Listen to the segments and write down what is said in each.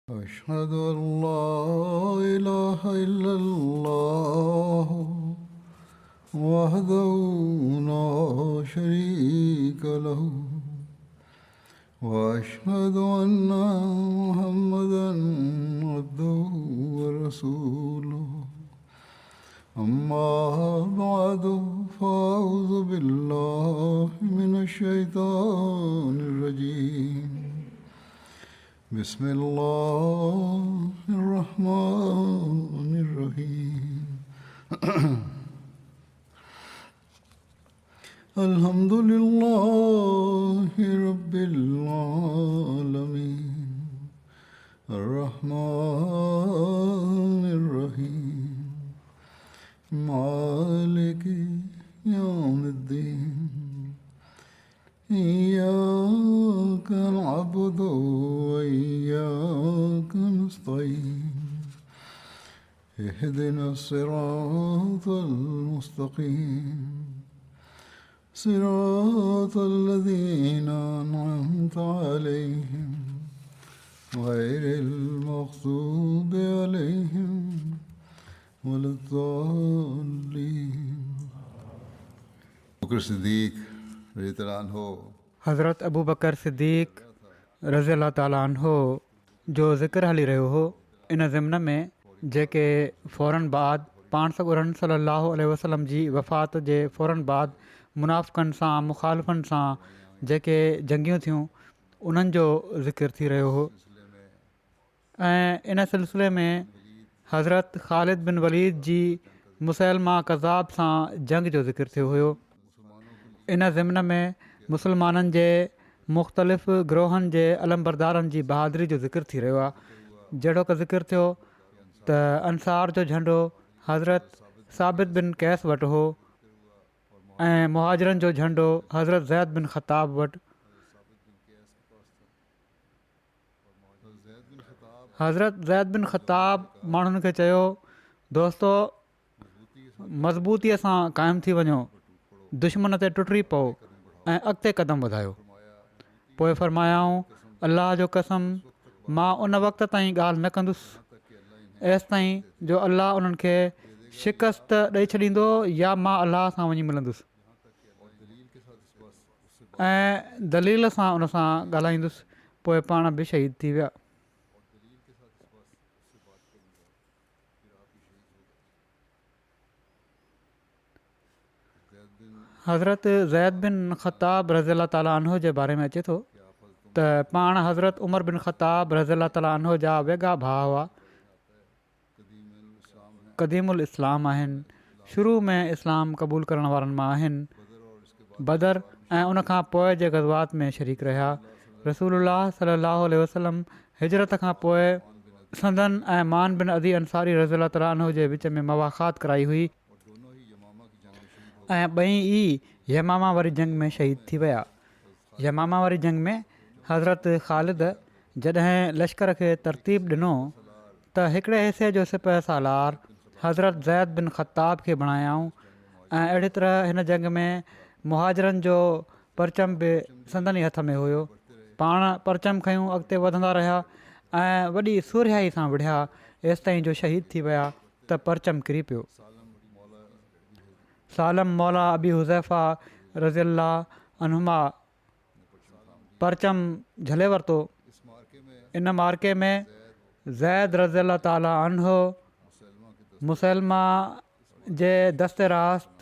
أشهد أن لا إله إلا الله وحده لا شريك له وأشهد أن محمدا عبده ورسوله أما بعد فأعوذ بالله من الشيطان الرجيم بسم الله الرحمن الرحيم الحمد لله رب العالمين الرحمن الرحيم مالك يوم الدين إياك نعبد وإياك نستعين اهدنا الصراط المستقيم صراط الذين أنعمت عليهم غير المغضوب عليهم ولا الضالين بکر صدیق رضی اللہ عنہ हज़रत अबू बकर सिद्दीक़ रज़ी अल्लाह ताला अन्हो जो ज़िक्र हली रहियो हो। इन ज़िम्न में जेके फ़ौरन बाद पाण सॻुरन सल्लल्लाहु अलैहि वसल्लम जी वफ़ात जे फ़ौरन बाद मुनाफ़िक़नि सां मुख़ालिफ़नि सां जेके जंगियूं थियूं उन्हनि जो ज़िक्र थी रहियो हो ऐं इन सिलसिले में हज़रत ख़ालिद बिन वलीद जी मुसलमा कज़ाब सां जंग जो ज़िक्र थियो हुयो। इन ज़िम्न में मुसलमाननि जे मुख़्तलिफ़ गिरोहनि जे अलमबरदारनि जी बहादुरी जो ज़िक्र थी रहियो आहे। जहिड़ो की ज़िक्र थियो त अंसार जो झंडो हज़रत साबित बिन कैस वटि हो ऐं मुहाजिरनि जो झंडो हज़रत ज़ैद बिन ख़ताब वटि। हज़रत ज़ैद बिन ख़ताब माण्हुनि खे चयो, दोस्तो मज़बूतीअ सां क़ाइमु थी वञो, दुश्मन ते टुटी पओ ऐं अॻिते क़दम वधायो। पोइ फ़रमायाऊं, अलाह जो कसम मां उन वक़्त ताईं ॻाल्हि न कंदुसि एसि ताईं जो अलाह उन्हनि खे शिकस्त ॾेई छॾींदो या मां अलाह सां वञी मिलंदुसि ऐं दलील सां उन सां ॻाल्हाईंदुसि। पोइ पाण बि शहीद थी विया। हज़रत ज़ैद बिन ख़ताब रज़ी अल्लाह ताला अन्हो जे बारे में अचे थो त पाण हज़रत उमर बिन ख़ताब रज़ी अल्लाह ताला अन्हो जा वेगा भाउ हुआ। क़दीमुल इस्लाम आहिनि, शुरू में इस्लाम क़बूल करण वारनि मां आहिनि। बदर ऐं उनखां पोइ जे ग़ज़वात में शरीक रहिया। रसूलुल्लाह सल्लल्लाहु अलैहि वसल्लम हिजरत खां पोइ संदन ऐं मान बिन अदी अंसारी रज़ी अल्लाह ताला अन्हो जे विच में मुवाख़ात कराई हुई ऐं ॿई ई यमामा वारी जंग में शहीद थी विया। यमामा वारी जंग में हज़रत ख़ालिद जॾहिं लश्कर खे तरतीब ॾिनो त हिकिड़े हिसे जो सिपह सालार हज़रत ज़ैद बिन ख़ताब खे बणायाऊं ऐं अहिड़ी तरह हिन जंग में मुहाजिरनि जो परचम बि संदन ई हथ में हुयो। पाण परचम खयूं अॻिते वधंदा रहिया ऐं वॾी सुरिहाई सां विढ़िया एसि ताईं जो शहीद थी विया त परचम किरी पियो। सालम मौला अबी हुज़ैफ़ा रज़ी अल्लाह अन्हुमा परचम झले वरितो। इन मार्के में ज़ैद रज़ी अल्लाह ताला अन्हो मुसलमा जे दस्ते रास्त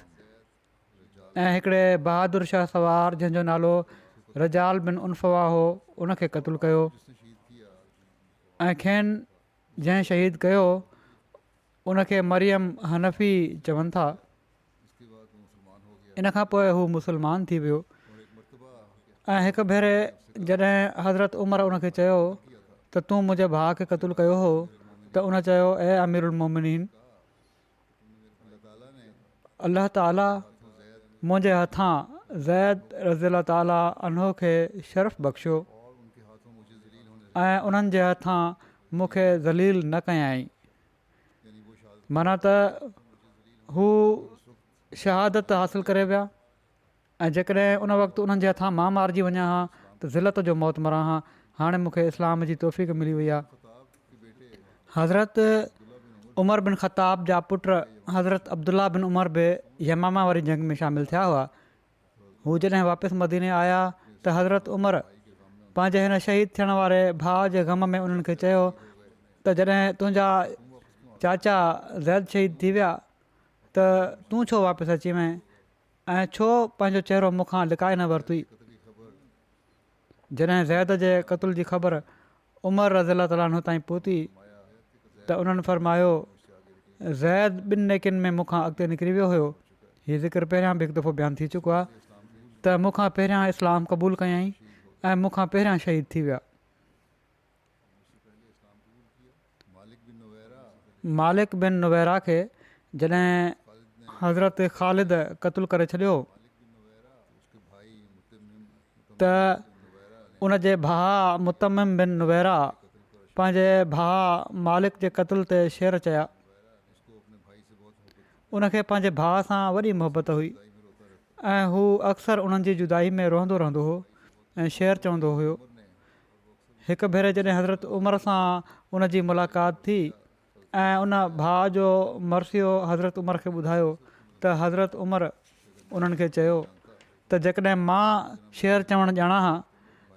ऐं हिकिड़े बहादुर शाह सवार जंहिंजो नालो रजाल बिन उनफ़वा हो उनखे क़तलु कयो ऐं खेनि जंहिं शहीद कयो उनखे मरियम हनफ़ी चवनि था। इन खां पोइ हू मुसलमान थी वियो ऐं हिकु भेरे जॾहिं हज़रत उमर उनखे चयो त तूं मुंहिंजे भाउ खे क़तलु कयो हो त उन चयो, ए अमीरुल मोमिनीन, अलाह ताला मुंहिंजे हथां ज़ैद रज़ी अल्लाह ताला अन्हो खे शरफ़ बख़्शियो ऐं उन्हनि जे हथां मूंखे ज़लील न कयाई। माना त हू शहादत हासिलु करे विया ऐं जेकॾहिं उन वक़्तु उन्हनि जे हथां मां मारिजी वञा हा त ज़िलत जो मौत मरां हा। हाणे मूंखे इस्लाम जी तौफ़ीक़ मिली वई आहे हज़रत उमर बिन ख़त्ताब जा पुट हज़रत अब्दुल्ला बिन उमर बि यमामा वारी जंग में शामिलु थिया हुआ। हू जॾहिं वापसि मदीने आया त हज़रत उमर पंहिंजे हिन शहीद थियण वारे भाउ जे ग़म में उन्हनि खे चयो त जॾहिं तुंहिंजा चाचा ज़ैद शहीद थी विया त तूं छो वापसि अची वएं ऐं छो पंहिंजो चहिरो मूंखां लिकाए न वरितई। जॾहिं ज़ैद जे क़तल जी ख़बर उमर रज़ीअल्लाहु ताला अन्हु ताईं पहुती त उन्हनि फ़रमायो ज़ैद ॿिनि नेकियुनि में मूंखां अॻिते निकिरी वियो हुयो। हीअ ज़िक्र पहिरियां बि हिकु दफ़ो बयानु थी चुको आहे त मूंखां पहिरियां इस्लाम क़बूलु कयईं ऐं मूंखां पहिरियां शहीद थी विया। मालिक बिन नुवैरा खे जॾहिं हज़रत ख़ालिद क़तलु करे छॾियो त उन जे भाउ मुतमिम बिन नुवैरा पंहिंजे भाउ मालिक जे क़तल ते शेर चया। उनखे पंहिंजे भाउ सां वॾी मुहबत हुई ऐं हू अक्सर उन्हनि जी जुदाई में रहंदो रहंदो हो ऐं शेर चवंदो हुयो। हिकु भेरे जॾहिं हज़रत उमर सां उन जी मुलाक़ात थी ऐं उन भाउ जो मरसियो हज़रत उमर खे ॿुधायो त हज़रत उमर उन्हनि खे चयो त जेकॾहिं मां शेर चवणु ॼाणा हा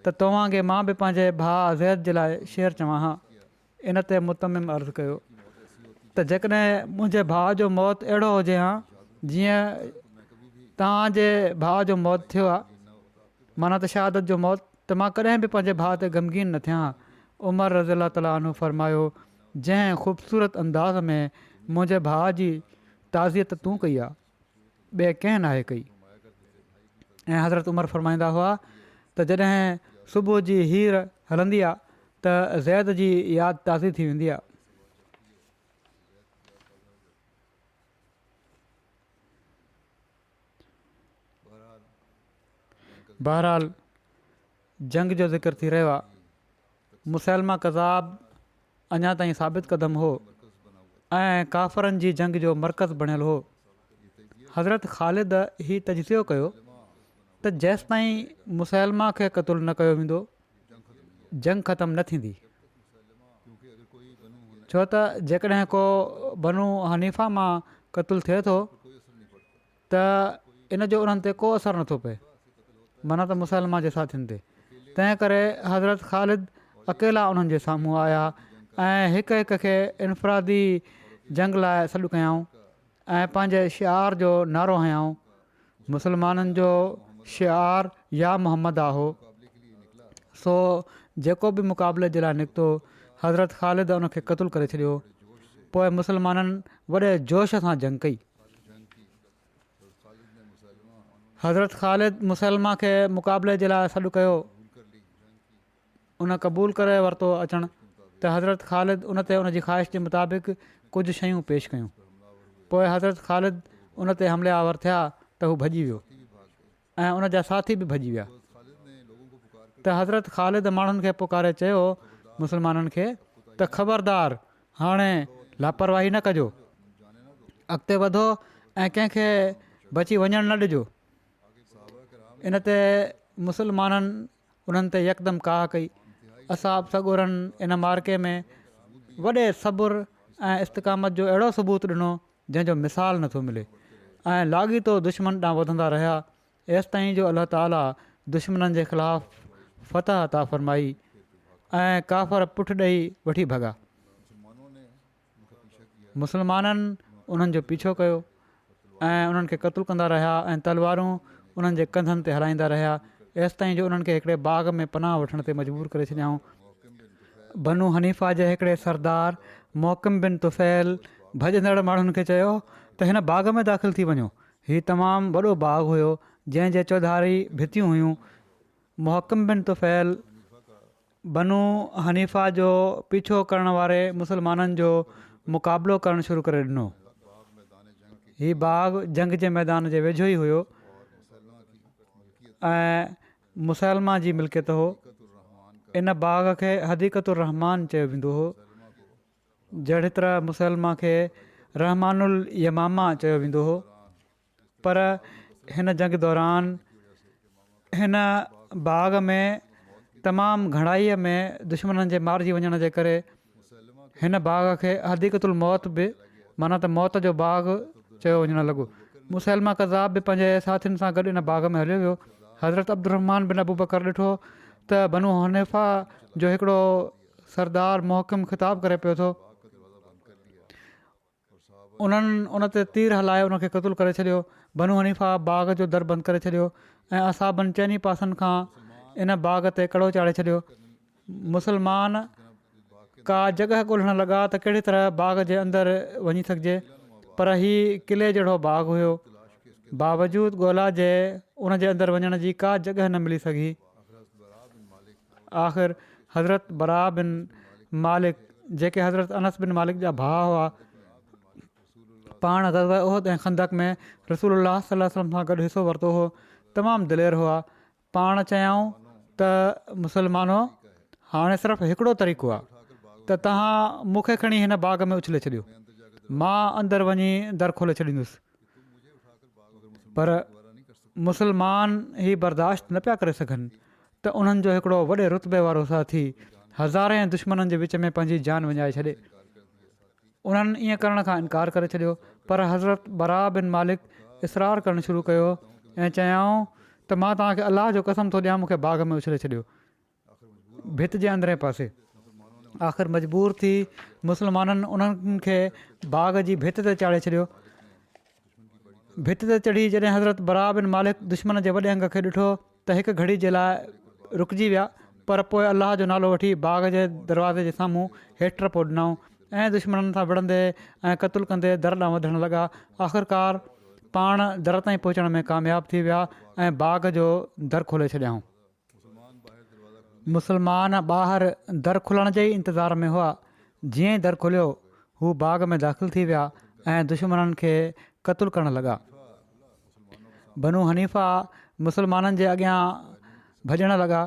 त तव्हांखे मां बि पंहिंजे भाउ ज़ैद जे लाइ शेर चवां हा। इन ते मुतमिम अर्ज़ु कयो त जेकॾहिं मुंहिंजे भाउ जो मौत अहिड़ो हुजे हा जीअं तव्हांजे भाउ जो मौत थियो आहे माना त शहादत जो मौत त मां कॾहिं बि पंहिंजे भाउ ते ग़मगीन न थियां। उमर रज़ीअल्लाहु ताला अन्हु फ़रमायो जंहिं ख़ूबसूरत अंदाज़ में मुंहिंजे भाउ जी ताज़ियत तूं कई आहे ॿिए कंहिं नाहे कई। ऐं हज़रत उमर फ़रमाईंदा हुआ त जॾहिं सुबुह जी हीर हलंदी आहे त ज़ैद जी यादि ताज़ी थी वेंदी आहे। बहरहाल जंग जो ज़िक्र थी रहियो आहे। मुसलमा कज़ाब अञा ताईं साबित क़दम हो ऐं काफ़रनि जी जंग जो मर्कज़ बणियलु हो। हज़रत ख़ालिद ही तजज़ियो कयो त जेसि ताईं मुसलमा खे क़तलु न कयो वेंदो जंग ख़तमु न थींदी। छो त जेकॾहिं को बनू हनीफ़ा मां क़तलु थिए थो त इन जो उन्हनि ते को असरु नथो पए माना त मुसलमान जे साथियुनि ते। तंहिं करे हज़रत ख़ालिद अकेला उन्हनि जे साम्हूं आया ऐं हिक हिक खे इनफ़रादी जंग लाइ सॾु कयऊं ऐं पंहिंजे शिआर जो नारो हयऊं। मुसलमाननि जो शिआर या मोहम्मद हो। सो जेको बि मुक़ाबले जे लाइ निकितो हज़रत ख़ालिद उनखे क़तलु करे छॾियो। पोइ मुसलमाननि वॾे जोश सां जंग कई। हज़रत ख़ालिद मुसलमा खे मुक़ाबले जे लाइ सॾु कयो। उन क़बूल करे वरितो अचणु त हज़रत ख़ालिद उन ते उन जी ख़्वाहिश जे मुताबिक़ कुझु शयूं पेश कयूं। पोइ हज़रत ख़ालिद उन ते हमलेआवर थिया त हू भॼी वियो ऐं उन जा साथी बि भॼी विया। त हज़रत ख़ालिद माण्हुनि खे पुकारे चयो मुसलमाननि खे त ख़बरदार हाणे लापरवाही न कजो, अॻिते वधो ऐं कंहिंखे बची वञणु न ॾिजो। इन ते मुसलमाननि उन्हनि ते यकदमि काह कई। असाब सॻोरनि इन मार्के में वॾे सबुरु ऐं इस्तिक़ामत जो अहिड़ो सबूत ॾिनो जंहिंजो मिसाल नथो मिले ऐं लाॻीतो दुश्मन ॾांहुं वधंदा रहिया एसि ताईं जो अलाह ताला दुश्मननि जे ख़िलाफ़ु फ़तह अता फ़रमाई ऐं काफ़र पुठि ॾेई वठी भॻा। मुसलमाननि उन्हनि जो पीछो कयो ऐं उन्हनि खे क़तलु कंदा रहिया ऐं तलवारूं उन्हनि जे कंधनि ते हलाईंदा रहिया एसि ताईं जो उन्हनि खे हिकिड़े बाग़ में पनाह वठण ते मजबूर करे छॾियऊं। बनू हनीफ़ा जे हिकिड़े सरदार मोकिम बिन तुफ़ैल भॼंदड़ माण्हुनि खे चयो त हिन बाग़ में दाख़िल थी वञो। हीउ तमामु वॾो बाग़ हुयो जंहिंजे चौधारी भितियूं हुयूं। मोहकिम बिन तुफ़ैल बनू हनीफ़ा जो पीछो करण वारे मुसलमाननि जो मुक़ाबिलो करणु शुरू करे ॾिनो। हीउ बाग़ जंग जे मैदान जे वेझो ई हुयो ऐं मुसलमा जी मिल्कियत हो। इन बाग़ खे हदीक़तुर रहमान चयो वेंदो हो। जहिड़ी तरह मुसलमा खे रहमानुल यमामा चयो वेंदो हो। पर हिन जंग दौरान हिन बाग़ में तमामु घणाईअ में दुश्मननि जे मारिजी वञण जे करे हिन बाग़ खे हदीक़तुल मौत बि माना त मौत जो बाग़ चयो वञणु लॻो। मुसैलमा कज़ाब बि पंहिंजे साथियुनि सां गॾु इन बाग़ में हलियो वियो। हज़रत अब्दुर्रहमान बिन अबू बकर ॾिठो त बनू हनीफ़ा जो हिकिड़ो सरदार मोहकिम ख़िताबु करे पियो थो। उन्हनि उन ते तीर हलाए उनखे क़तलु करे छॾियो। बनू हनीफ़ा बाग़ जो दर बंदि करे छॾियो ऐं असाबनि चइनी पासनि खां इन बाग़ ते कड़ो चाढ़े छॾियो। मुसलमान का जॻह ॻोल्हणु लॻा त कहिड़ी तरह बाग़ जे अंदरि वञी सघिजे, पर हीउ किले जहिड़ो बाग़ हुयो। बावजूद ॻोल्हा जे उन जे अंदरि वञण जी का जॻह न मिली सघी। आख़िर हज़रत बरा बिन मालिक जेके हज़रत अनस बिन मालिक जा भाउ हुआ, पाण ग़ज़वा उहद ऐं खंदक में रसूलुल्लाह सल्लल्लाहु अलैहि वसल्लम सां गॾु हिसो वरितो हो, तमामु दिलेर हुआ। पाण चयऊं त मुसलमानो, हाणे सिर्फ़ु हिकिड़ो तरीक़ो आहे त तव्हां मूंखे खणी हिन बाग़ में उछले छॾियो, मां अंदरि वञी दर खोले छॾींदुसि। पर मुसलमान ही बर्दाश्त न पिया करे सघनि त उन्हनि जो हिकिड़ो वॾे रुतबे वारो साथी हज़ारे दुश्मननि जे विच में पंहिंजी जान विञाए छॾे। उन्हनि ईअं करण खां इनकार करे छॾियो, पर हज़रत बरा बिन मालिक इसरार करणु शुरू कयो ऐं चयाऊं त मां तव्हांखे अलाह जो कसम थो ॾियां, मूंखे बाग़ में उछले छॾियो भित जे अंदरे पासे। आख़िर मजबूर थी मुसलमाननि उन्हनि खे बाग़ जी भित ते चाढ़े छॾियो। भित ते चढ़ी जॾहिं हज़रत बरा बिन मालिक दुश्मन जे वॾे अंग खे ॾिठो त हिकु घड़ी जे लाइ रुकिजी विया, पर पोइ अलाह जो नालो वठी बाग़ जे दरवाज़े जे साम्हूं हेठि टपो ॾिनऊं ऐं दुश्मननि सां विढ़ंदे ऐं क़तलु कंदे दर ॾांहुं वधणु लॻा। आख़िरकार पाण दर ताईं पहुचण में कामयाबु थी विया ऐं बाग़ जो दर खोले छॾियाऊं। मुसलमान ॿाहिरि दर खुलण जे ई इंतज़ार में हुआ। जीअं ई दर खुलियो, हू बाग़ में दाख़िल थी विया ऐं दुश्मननि खे क़तलु करणु लॻा। बनू हनीफ़ा मुसलमाननि जे अॻियां भॼणु लॻा,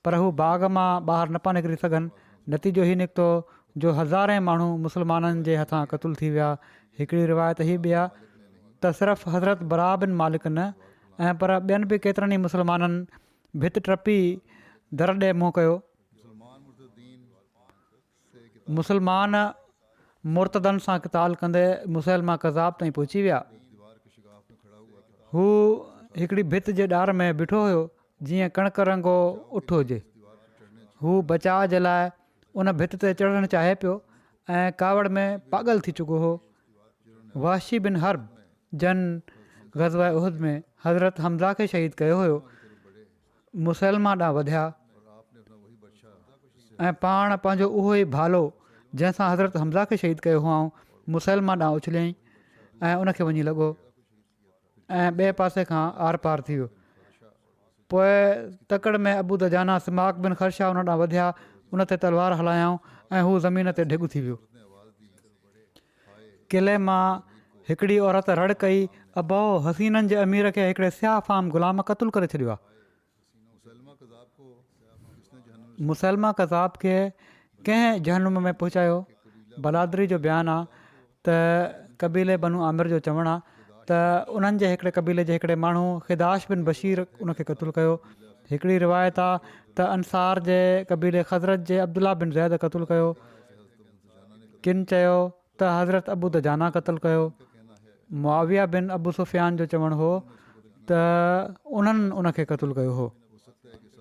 पर हू बाग़ मां ॿाहिरि न पिया निकिरी सघनि। नतीजो हीउ निकितो जो हज़ारे माण्हू मुसलमाननि जे हथां क़तलु थी विया। हिकिड़ी रिवायत हीअ बि आहे त सिर्फ़ु हज़रत बरा बिन मालिक न ऐं पर ॿियनि बि केतिरनि ई मुसलमाननि भित टपी दर ॾे मुंहुं कयो। मुसलमान मुर्तदनि सां क़िताल कंदे मुसैलमा कज़ाब ताईं पहुची विया। हू हिकिड़ी भित जे ॾार में बीठो हुयो जीअं कणिक रंगो उठ हुजे। हू बचाव जे लाइ उन भित ते चढ़णु चाहे पियो ऐं कावड़ में पागल थी चुको हो। वाशी बिन हर्ब जन ग़ज़वा उहद में हज़रत हमज़ा खे शहीद कयो हुयो। मुसलमा ॾांहुं वधिया ऐं पाण पंहिंजो उहो ई भालो जंहिंसां हज़रत हमज़ा खे शहीद कयो हुआ मुसलमा ॾांहुं उछलियईं ऐं उनखे वञी लॻो ऐं ॿिए पासे खां आर पार थी वियो। पोइ तकड़ में अबू दजाना सिमाक बिन ख़र्शा उन ॾांहुं वधिया, उन ते तलवार हलायऊं ऐं हू ज़मीन ते ढिघ थी वियो। किले मां हिकिड़ी औरत रड़ कई, अबो हसीननि जे अमीर खे हिकिड़े सियाह फाम ग़ुलाम क़तलु करे छॾियो आहे। मुसलमा कज़ाब खे कंहिं जहनुम में पहुचायो। बलादरी जो बयानु आहे त कबीले बनू आमिर जो चवणु आहे त उन्हनि जे हिकिड़े कबीले जे हिकिड़े माण्हू ख़िदाश बिन बशीर उनखे क़तलु कयो। हिकिड़ी रिवायत आहे त अंसार जे कबीले ख़ज़रत जे अब्दुल्ला बिन ज़ैद क़तलु कयो। किन चयो त हज़रत अबू दजाना क़तलु कयो। मुआविया बिन अबू सुफ़ियान जो चवणु हो त उन्हनि उनखे क़तलु कयो हो।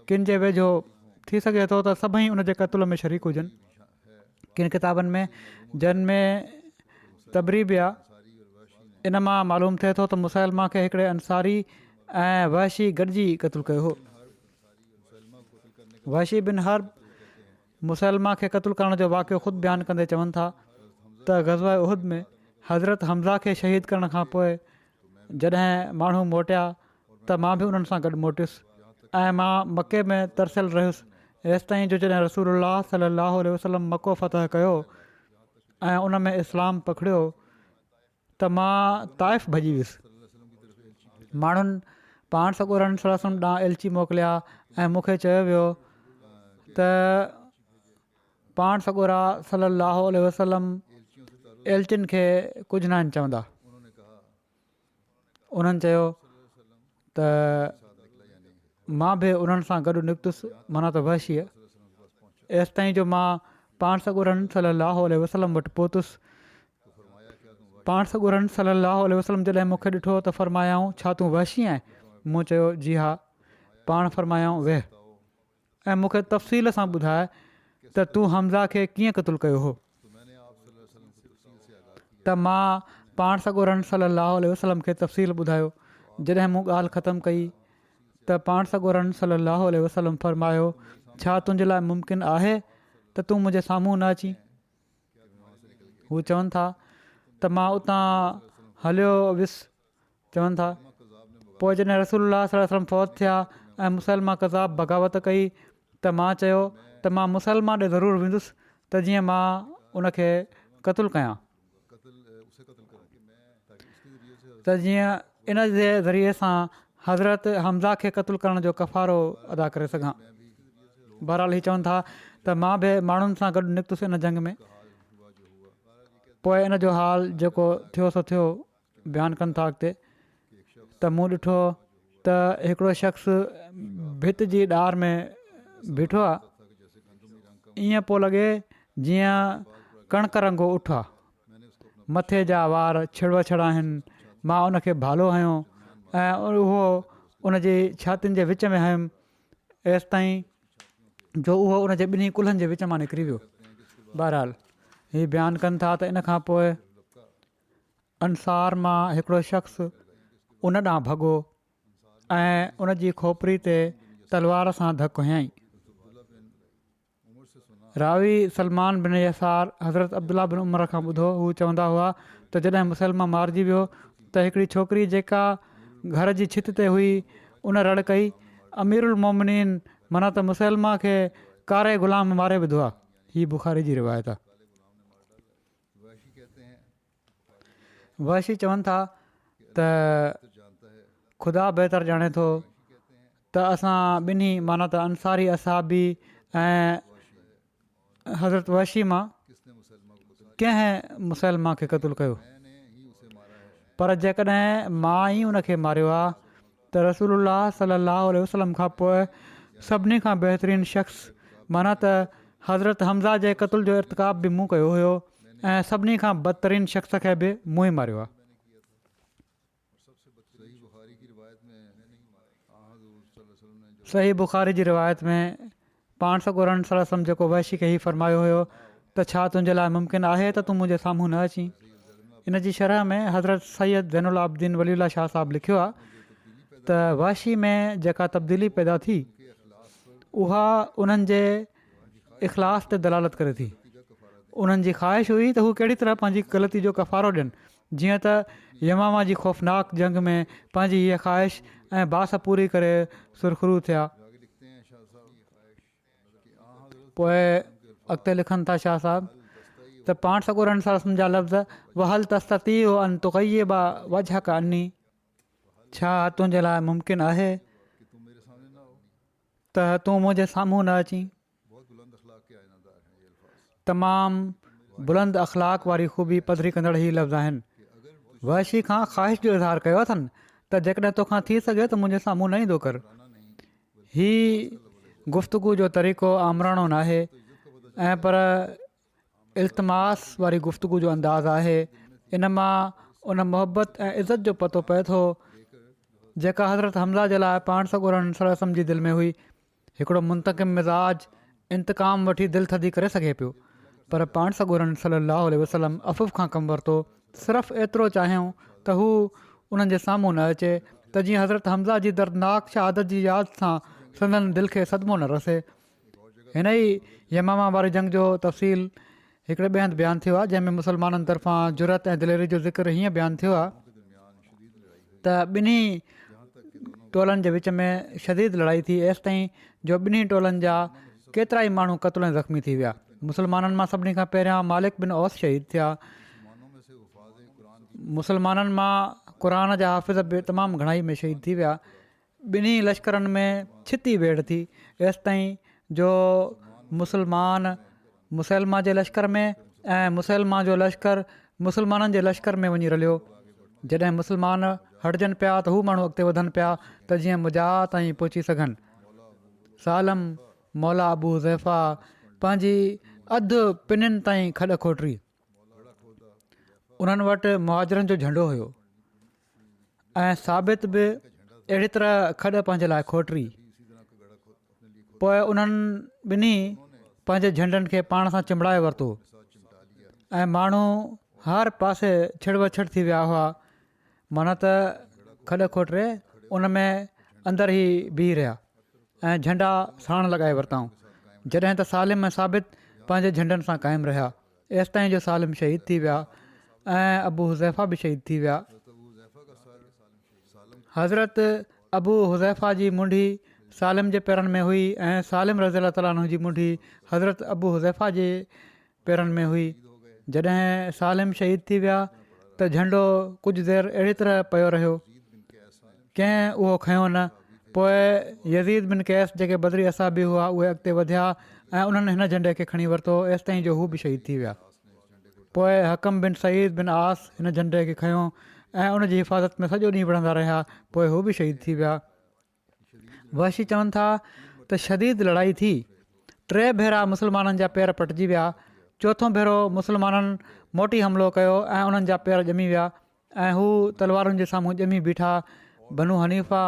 किन जे वेझो थी सघे थो त सभई उन जे क़तल में शरीक हुजनि। किन किताबनि में जिन में तबरी बि आहे, इन मां मालूम थिए थो त मुसलमा खे हिकिड़े अंसारी ऐं वहशी गॾिजी क़तलु कयो हो। वहशी बिन हर्ब मुसलमा खे क़तलु करण जो वाक़ियो ख़ुदि बयानु कंदे चवनि था त ग़ज़वा उहद में हज़रत हमज़ा खे शहीद करण खां पोइ जॾहिं माण्हू मोटिया त मां बि उन्हनि सां गॾु मोटियुसि ऐं मां मके में तरसियल रहियुसि हेसि ताईं जो जॾहिं रसूलुल्लाह सल्लल्लाहु अलैहि वसल्लम मको फ़तह कयो ऐं उन में इस्लाम पखिड़ियो त मां ताइफ़ भॼी वियुसि। माण्हुनि पाण सॻोरनि सलम ॾांहुं एलची मोकिलिया ऐं मूंखे चयो वियो त पाण सॻोरा सल्लल्लाहु अलैहि वसल्लम एलचिन खे कुझु न आहिनि चवंदा। उन्हनि चयो त मां बि उन्हनि सां गॾु निकितुसि, माना त वहशीअ, एसि ताईं जो मां पाण सॻुरनि सलाहु वसलम वटि पहुतुसि। पाण सॻुरनि सलाहु वसलम जॾहिं मूंखे ॾिठो त फ़रमायाऊं छा तूं वहशी आहीं? मूं चयो जी हा। पाण फ़रमायाऊं वेह ऐं मूंखे तफ़सील सां ॿुधाए त तूं हमज़ा खे कीअं क़तलु कयो हो। त मां पाण सॻुरनि सलाहु वसलम खे तफ़सील ॿुधायो। जॾहिं मूं ॻाल्हि ख़तमु कई त पाण सॻुरनि सलाहु वसलम फ़रमायो छा तुंहिंजे लाइ मुमकिन आहे त तूं मुंहिंजे साम्हूं न अची? हू चवनि था त मां उतां हलियो वियुसि। चवनि था पोइ जॾहिं रसूलुल्लाह सल्लल्लाहु अलैहि वसल्लम फ़ौत थिया ऐं मुसलमान कज़ाब बग़ावत कई त मां चयो त मां मुसलमान ॾे ज़रूरु वेंदुसि त जीअं मां उनखे क़तलु कयां, त जीअं इन जे ज़रिए सां हज़रत हमज़ा खे क़तलु करण जो कफ़ारो अदा करे सघां। बहरहाल हीअ चवनि था त मां बि माण्हुनि सां गॾु निकितुसि इन जंग में। पोइ इन जो हाल जेको थियो सो थियो बयानु कनि था अॻिते त मूं ॾिठो त हिकिड़ो शख़्स भित जी ॾार में बीठो आहे, ईअं पियो लॻे जीअं कणिक रंगो उठ आहे, मथे जा वार छिड़ छड़ आहिनि। मां उनखे भालो हयो ऐं उहो उनजी छातियुनि जे विच में हयुमि एसि ताईं जो उहो उनजे ॿिन्ही कुल्हनि जे विच मां निकिरी वियो। बहरहाल हीअ बयानु कनि था त इन खां पोइ अंसार मां हिकिड़ो शख़्स उन ॾांहुं भॻो ऐं उनजी खोपड़ी ते तलवार सां धकु हयईं। रावी सलमान बिन यसार हज़रत अब्दुल्ला बिन उमर खां ॿुधो, हू चवंदा हुआ त जॾहिं मुसलमान मारिजी वियो त हिकिड़ी छोकिरी जेका घर जी छित ते हुई उन रड़ कई अमीरुल मोमिनीन माना त मुसलमान खे कारे ग़ुलाम मारे विधो आहे। हीअ बुख़ारी जी रिवायत आहे। वहशी चवनि था त ख़ुदा बहितर ॼाणे थो त असां ॿिन्ही माना त अंसारी असहाबी ऐं हज़रत वहशी मां कंहिं मुसलमान खे क़तलु कयो, पर जेकॾहिं मां ई उनखे मारियो आहे त रसूलुल्लाह सल्लल्लाहु अलैहि वसल्लम खां पोइ सभिनी खां बहितरीनु शख़्स माना त हज़रत हमज़ा जे क़तल जो इर्तिकाब बि मूं कयो हुयो ऐं सभिनी खां बदतरीन शख़्स खे बि मूं ई मारियो आहे। सही बुख़ारी जी रिवायत में पाण सॻुरनि सल्लल्लाहु अलैहि वसल्लम जेको वहशी खे ई फ़रमायो हुयो त छा तुंहिंजे लाइ मुमकिन आहे त तूं मुंहिंजे साम्हूं न अची? इन जी शरह में हज़रत सैयद ज़ैनुल आबिदीन वलीउल्लाह शाह साहिबु लिखियो आहे त वहशी में जेका तब्दीली पैदा थी उहा उन्हनि जे इख़लास ते दलालत करे थी। उन्हनि जी ख़्वाहिश हुई त हू कहिड़ी तरह पंहिंजी ग़लती जो कफ़ारो ॾियनि, जीअं त यमामा जी ख़ौफ़नाक जंग में पंहिंजी हीअ ख़्वाहिश ऐं बास पूरी करे सुरखरू थिया। पोइ अॻिते लिखनि था शाह साहिबु त पाण सॻुरनि सां जा लफ़्ज़ वहल तस्तती अन तुग़य्यिब वजहक अन्नी, छा तुंहिंजे लाइ मुमकिन आहे त तूं मुंहिंजे साम्हूं न अची? तमामु बुलंद अख़लाक वारी ख़ूबी पधरी कंदड़ ही लफ़्ज़ आहिनि। वहशी खां ख़्वाहिश जो इज़हार कयो अथनि त जेकॾहिं तोखां थी सघे त मुंहिंजे साम्हूं न ईंदो कर। हीअ गुफ़्तगू जो तरीक़ो आमराणो न आहे ऐं पर इल्तमास वारी गुफ़्तगू जो अंदाज़ आहे। इन मां उन मुहबत ऐं इज़त जो पतो पए थो जेका हज़रत हमज़ा जे लाइ पाण सॻुरनि सल्लल्लाहु अलैहि वसल्लम जी दिलि में हुई। हिकिड़ो मुंतक़िम मिज़ाज इंतकाम वठी दिलि थधी करे सघे पियो, पर पाण सॻुरनि सल्लल्लाहु अलैहि वसल्लम अफ़ुफ़ खां कमु वरितो। सिर्फ़ु एतिरो चाहियूं त हू उन्हनि जे साम्हूं न अचे त जीअं हज़रत हमज़ा जी दर्दनाक शहादत जी यादि सां संदन दिलि खे सदमो न रसे। हिन ई यमामा वारी जंग जो तफ़सील हिकिड़े ॿिए हंधि बयानु थियो आहे, जंहिंमें मुसलमाननि तरफ़ां जुरत ऐं दिलेरी जो ज़िक्र हीअं बयानु थियो आहे त ॿिन्ही टोलनि जे विच में शदीद लड़ाई थी एसि ताईं जो ॿिन्ही टोलनि जा केतिरा ई माण्हू क़तल ऐं ज़ख़्मी थी विया। मुसलमाननि मां सभिनी खां पहिरियां मालिक बिन औस शहीद थिया। मुसलमाननि मां क़ुर जा हाफ़िज़ बि तमामु घणाई में शहीद थी विया। ॿिन्ही लश्करनि में छिती वेड़ थी एसि ताईं जो मुसलमान जे लश्कर में ऐं मुसलमान जो लश्कर मुसलमाननि जे लश्कर में वञी रलियो। जॾहिं मुसलमान हटजनि पिया त हू माण्हू अॻिते वधनि पिया त जीअं मुजाह ताईं पहुची सघनि। सालम मौला अबू ज़ैफ़ा पंहिंजी अधु पिनिनि ताईं खॾ खोटरी। उन्हनि वटि मुहाजिरनि जो झंडो हुयो ऐं साबित बि अहिड़ी तरह खॾ पंहिंजे लाइ खोटरी। पोइ उन्हनि ॿिन्ही पंहिंजे झंडनि खे पाण सां चिंबड़ाए वरितो ऐं माण्हू हर पासे छिड़वछड़ थी विया हुआ। माना त खॾ खोटरे उन में अंदरि ई बीह रहिया ऐं झंडा साण लॻाए वरिताऊं, जॾहिं त सालिम ऐं साबित पंहिंजे झंडनि सां क़ाइमु रहिया। एसि ताईं जो सालिम शहीद थी विया ऐं अबू हुज़ैफ़ा बि शहीद थी विया। हज़रत अबू हुज़ैफ़ा जी मुंडी सालिम जे पेरनि में हुई ऐं सालिम रज़ी अलाह ताला अन्हु जी मुंडी हज़रत अबू हुज़ैफ़ा जे पेरनि में हुई। जॾहिं सालिम शहीद थी विया त झंडो कुझु देरि अहिड़ी तरह पियो रहियो, कंहिं उहो खयों न। पोइ यज़ीद बिन कैस जेके बदरी असाबी हुआ उहे अॻिते वधिया ऐं उन्हनि हिन झंडे खे खणी वरितो एसि ताईं जो हू बि शहीद थी विया। पोइ हकम बिन सईद बिन आस हिन झंडे खे खयों ऐं उन जी हिफ़ाज़त में सॼो ॾींहुं विढ़ंदा रहिया। पोइ हू बि शहीद थी विया। वहशी चवनि था त शदीद लड़ाई थी। 3 भेरा मुस्लमाननि जा पेर पटिजी विया। चोथों भेरो मुस्लमाननि मोटी हमिलो कयो ऐं उन्हनि जा पेर ॼमी विया ऐं हू तलवारुनि जे साम्हूं ॼमी बीठा। बनू हनीफ़ा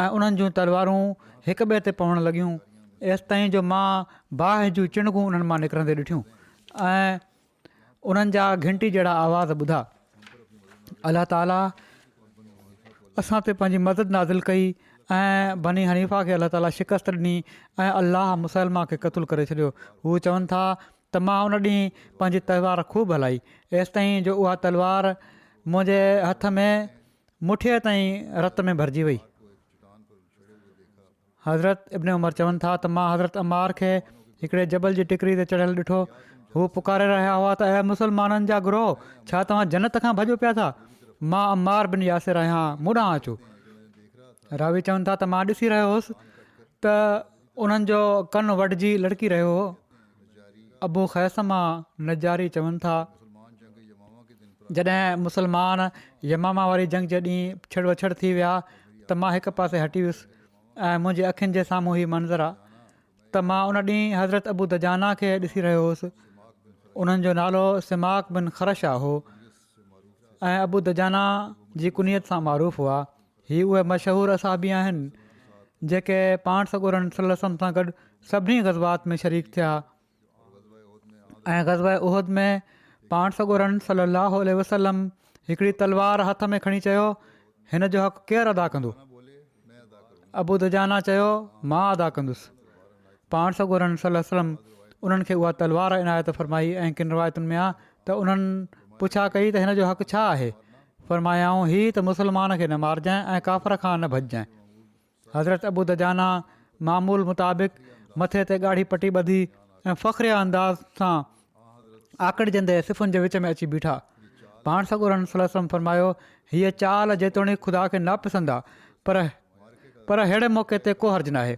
ऐं उन्हनि जूं तलवारूं हिक ॿिए ते पवणु लॻियूं एसि ताईं जो मां बाहि जूं चिणगूं उन्हनि मां निकिरंदे ॾिठियूं ऐं उन्हनि जा घंटी जहिड़ा आवाज़ ॿुधा। अलाह ताला असां ते पंहिंजी मदद नाज़िल कई ऐं बनी हनीफ़ा खे अलाह ताला शिकस्त ॾिनी ऐं अलाह मुसलमा खे क़तलु करे छॾियो। हू चवनि था त मां उन ॾींहुं पंहिंजी तलवार ख़ूब हलाई एसि ताईं जो उहा तलवार मुंहिंजे हथ में मुठीअ ताईं रत में भरिजी वई। हज़रत इब्न उमर चवनि था त मां हज़रत अमार खे हिकिड़े जबल जी टिकरी ते चढ़ियलु ॾिठो। हू पुकारे रहिया हुआ त ऐं मुसलमाननि जा गुरो, छा तव्हां जन्नत खां भॼो पिया था? मां अमार बिन यासिर आहियां, मूं ॾांहुं अचो। रावी चवनि था त मां ॾिसी रहियो हुउसि त उन्हनि जो कनु वढिजी लड़की रहियो हो। अबू ख़ैसमा नजारी चवनि था जॾहिं मुसलमान यमामा वारी जंग जे ॾींहुं छिड़वछड़ थी विया त मां हिकु पासे हटी वियुसि ऐं मुंहिंजी अखियुनि जे साम्हूं ई मंज़र आहे त मां उन ॾींहुं हज़रत अबू दजाना खे ॾिसी रहियो हुउसि। उन्हनि जो नालो सिमाक बिन ख़रशा हो ऐं अबू दजाना जी कुनियत सां मारूफ़ हुआ। ही उहे मशहूरु असाबी आहिनि जेके पाण सॻोरनि सल्लल्लाहु सां गॾु सभिनी ग़ज़वात में शरीक थिया ऐं ग़ज़वा उहद में पाण सॻोरनि सल्लल्लाहु अलैहि वसल्लम हिकिड़ी तलवार हथ में खणी चयो, हिन जो हक़ केरु अदा कंदो? अबू दजाना चयो, मां अदा कंदुसि। पाण सॻोरनि सल्लल्लाहु अलैहि वसल्लम उन्हनि खे उहा तलवार इनायत फरमाई ऐं किन रिवायतुनि में आहे त उन्हनि पुछा कई त हिन जो हक़ छा आहे? फरमायाऊं ही त मुसलमान खे न मारिजांइ ऐं काफ़र खां न भॼजांइ। हज़रत अबू दजाना मामूल मुताबिक़ मथे ते ॻाढ़ी पटी ॿधी ऐं फ़ख्रिया अंदाज़ सां आकड़जंदे सिफ़ुनि जे विच में अची बीठा। पाण सॻोरनि सल्लल्लाहु अलैहि वसल्लम फरमायो, हीअ चाल जेतोणीकि ख़ुदा खे नापसंद आहे पर अहिड़े मौक़े ते को हर्ज़ु न आहे।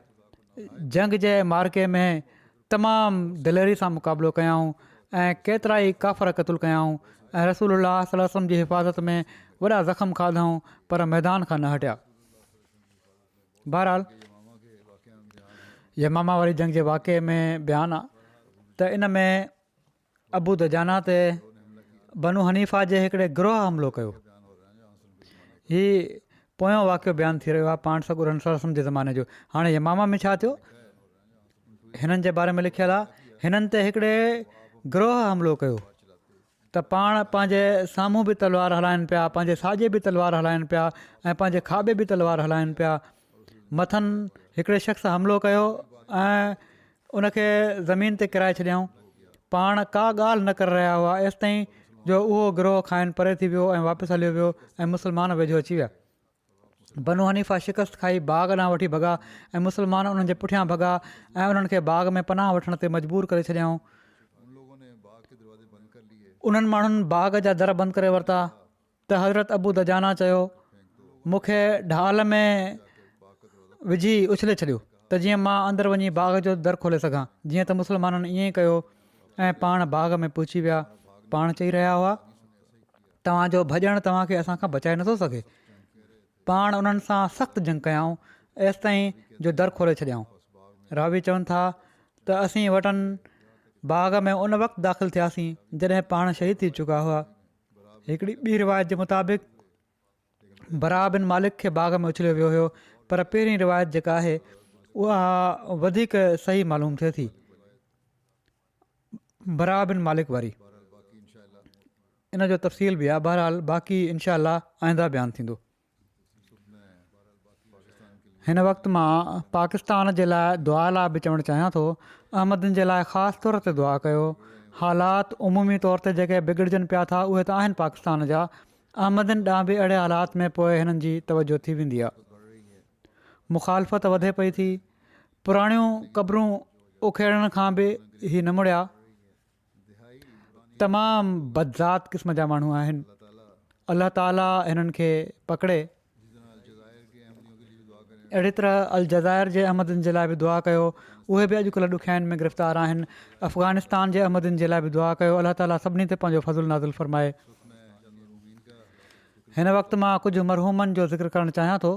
जंग जे मार्के में तमामु दिलेरी सां मुक़ाबिलो कयाऊं ऐं केतिरा ई काफ़र क़तलु कयाऊं ऐं रसूलुल्लाह सल्लल्लाहु अलैहि वसल्लम जी हिफ़ाज़त में वॾा ज़ख़्म खाधऊं पर मैदान खां न हटिया। बहरहाल यमामा वारी जंग जे वाक़े में बयानु आहे त इन में अबू दजाना ते बनू हनीफ़ा जे हिकिड़े गिरोह हमिलो कयो। हीउ पोयों वाक़ियो बयानु थी रहियो आहे पाण सॻोरनि सल्लल्लाहु अलैहि वसल्लम जे ज़माने जो। हाणे यमामा में छा थियो हिननि जे बारे में लिखियलु आहे, हिननि ते हिकिड़े गिरोह हमिलो कयो त पाण पंहिंजे साम्हूं बि तलवार हलाइनि पिया, पंहिंजे साॼे बि तलवार हलाइनि पिया ऐं पंहिंजे खाॿे बि तलवार हलाइनि पिया। मथनि हिकिड़े शख़्स हमिलो कयो ऐं उनखे ज़मीन ते किराए छॾियऊं। पाण का ॻाल्हि न करे रहिया हुआ एसि ताईं जो उहो गिरोह खाइनि परे थी वियो ऐं वापसि हलियो वियो ऐं मुस्लमान वेझो अची विया। बनू हनीफ़ा शिकस्त खाई बाग़ ॾांहुं वठी भॻा ऐं मुस्लमान उन्हनि जे पुठियां भॻा ऐं उन्हनि खे बाग़ में पनाह वठण ते मजबूर करे छॾियऊं। उन्हनि माण्हुनि बाग़ जा दर बंदि करे वरिता त हज़रत अबू दजाना चयो, मूंखे ढाल में विझी उछले छॾियो त जीअं मां अंदरि वञी बाग़ जो दर खोले सघां। जीअं त मुस्लमाननि ईअं ई कयो ऐं पाण बाग़ में पहुची विया। पाण चई रहिया हुआ, तव्हांजो भॼणु तव्हांखे असांखां बचाए नथो सघे। पाण उन्हनि सां सख़्तु जंग कयाऊं एसि ताईं जो दर खोले छॾियाऊं। रावी चवनि था त असीं वटनि बाग़ में उन वक़्तु दाख़िल थियासीं जॾहिं पाण शहीद थी चुका हुआ। हिकिड़ी ॿी रिवायत जे मुताबिक़ बरा बिन मालिक खे बाग़ में उछलियो वियो हुयो, पर पहिरीं रिवायत जेका आहे उहा वधीक सही मालूम थिए थी, बरा बिन मालिक वारी। इन जो तफ़सील बि आहे। बहरहाल बाक़ी इनशा आइंदा बयानु थींदो। हिन वक़्तु मां पाकिस्तान जे लाइ दुआ लाइ बि चवणु चाहियां थो। अहमदनि जे लाइ ख़ासि तौर ते दुआ कयो। हालात उमूमी तौर ते जेके बिगड़जनि पिया था उहे त आहिनि पाकिस्तान जा, अहमदनि ॾांहुं बि अहिड़े हालात में पोइ हिननि जी तवजो थी वेंदी आहे। मुखालफ़त वधे पई थी। पुराणियूं क़बरूं उखेड़ण खां बि ही न मुड़िया। तमामु बदज़ात क़िस्म जा माण्हू आहिनि। अलाह ताला हिननि खे पकड़े। अहिड़ी तरह अलजाइर जे अहमदनि जे लाइ बि दुआ कयो। उहे बि अॼुकल्ह ॾुखियाईनि में गिरफ़्तार आहिनि। अफ़गानिस्तान जे अहमदनि जे लाइ बि दुआ कयो। अलाह ताला सभिनी ते पंहिंजो फज़ुल नाज़ुल फ़रमाए। हिन वक़्तु मां कुझु मरहूमनि जो ज़िक्र करणु चाहियां थो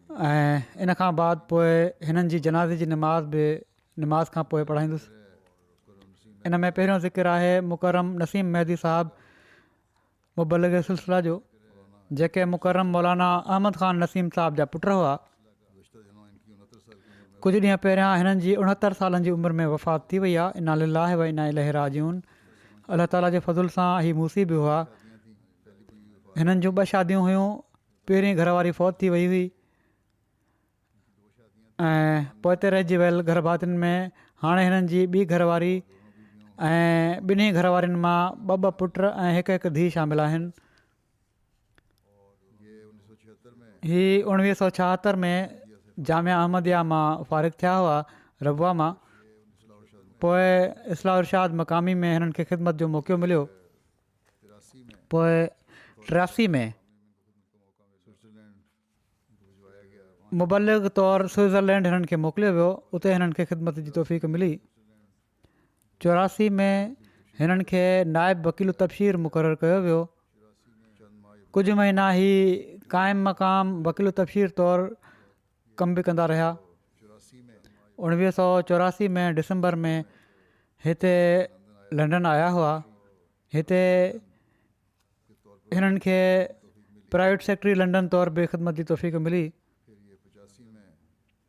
ऐं इन खां बाद पोइ हिननि जी जनाज़े जी निमाज़ खां पोइ पढ़ाईंदुसि। इन में पहिरियों ज़िक्र आहे मुकरम नसीम मेहदी साहिबु मुबलिग सिलसिला जो, जेके मुकरम मौलाना अहमद ख़ान नसीम साहिब जा पुट हुआ। कुझु ॾींहं पहिरियां हिननि जी 69 सालनि जी उमिरि में वफ़ात थी वई आहे। इन्ना लिल्लाहि व इन्ना इलैहि राजिऊन। अलाह ताला जे फज़ुल सां ही मूसी बि हुआ। हिननि जूं 2 शादियूं हुयूं। पहिरीं घरवारी फ़ौत थी वई हुई ऐं पोइ ते रहिजी वियल घर भातियुनि में हाणे हिननि जी ॿी घरवारी ऐं ॿिन्ही घरवारियुनि मां 2 पुट ऐं हिकु धीउ शामिलु आहिनि। ही 1976 में जामिया अहमदिया मां फ़ारिग़ थिया हुआ, रबुआ मां। पोइ इस्लाह इरशाद मक़ामी में हिननि खे ख़िदमत जो मौक़ो मिलियो। पोइ 83 में मुबलिग तौरु स्विट्ज़रलैंड हिननि खे मोकिलियो वियो। उते हिननि खे ख़िदमत जी तौफ़ीक़ मिली। 84 में हिननि खे नाइब वकील तबशीर मुक़ररु कयो वियो। कुझु महीना ई क़ाइमु मक़ाम वकील तबशीर तौरु कमु बि कंदा रहिया। 1984 में डिसंबर में हिते लंडन आया हुआ। हिते हिननि खे प्राइवेट सेक्रेटरी लंडन तौरु बि ख़िदमत जी तौफ़ीक़ मिली।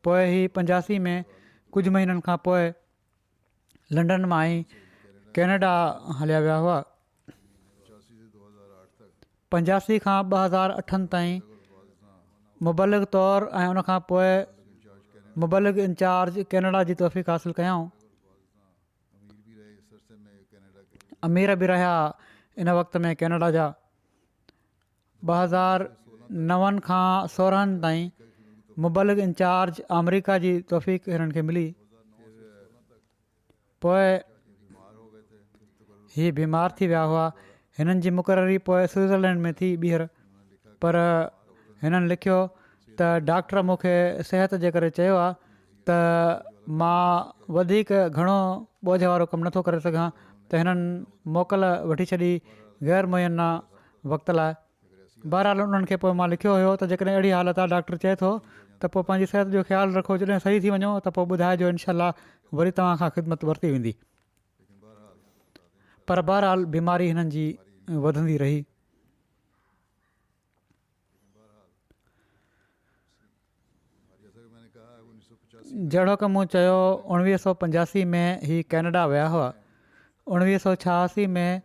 पोइ ही 85 में कुझु महीननि खां पोइ लंडन मां ई कैनेडा हलिया विया हुआ। 85 खां 2008 ताईं मुबलिग तौरु ऐं उनखां पोइ मुबलिग इंचार्ज कैनेडा जी तौफ़ीक़ हासिलु कयऊं। अमीर बि रहिया इन वक़्त में कैनेडा जा। 2009 खां 16 ताईं मुबलिग इंचार्ज अमरीका जी तौफ़ीक़ हिननि खे मिली। पोइ ही बीमार थी विया हुआ। हिननि जी मुक़ररी पोइ स्विट्ज़रलैंड में थी ॿीहर, पर हिननि लिखियो त डॉक्टर मूंखे सिहत जे करे चयो आहे त मां वधीक घणो बोझ वारो कमु नथो करे सघां, त हिननि मोकल वठी छॾी ग़ैर मुयना वक़्त लाइ। बहरहाल उन्हनि खे पोइ मां लिखियो हुयो त जेकॾहिं अहिड़ी हालत आहे, डॉक्टर चए थो त पोइ पंहिंजी सिहत जो ख़्यालु रखो। जॾहिं सही थी वञो त पोइ ॿुधाइजो, इनशा वरी तव्हां खां ख़िदमत वरिती वेंदी। पर बहरहाल बीमारी हिननि जी वधंदी रही। जहिड़ो की मूं चयो, 1985 में ही कैनेडा विया हुआ। 1986 में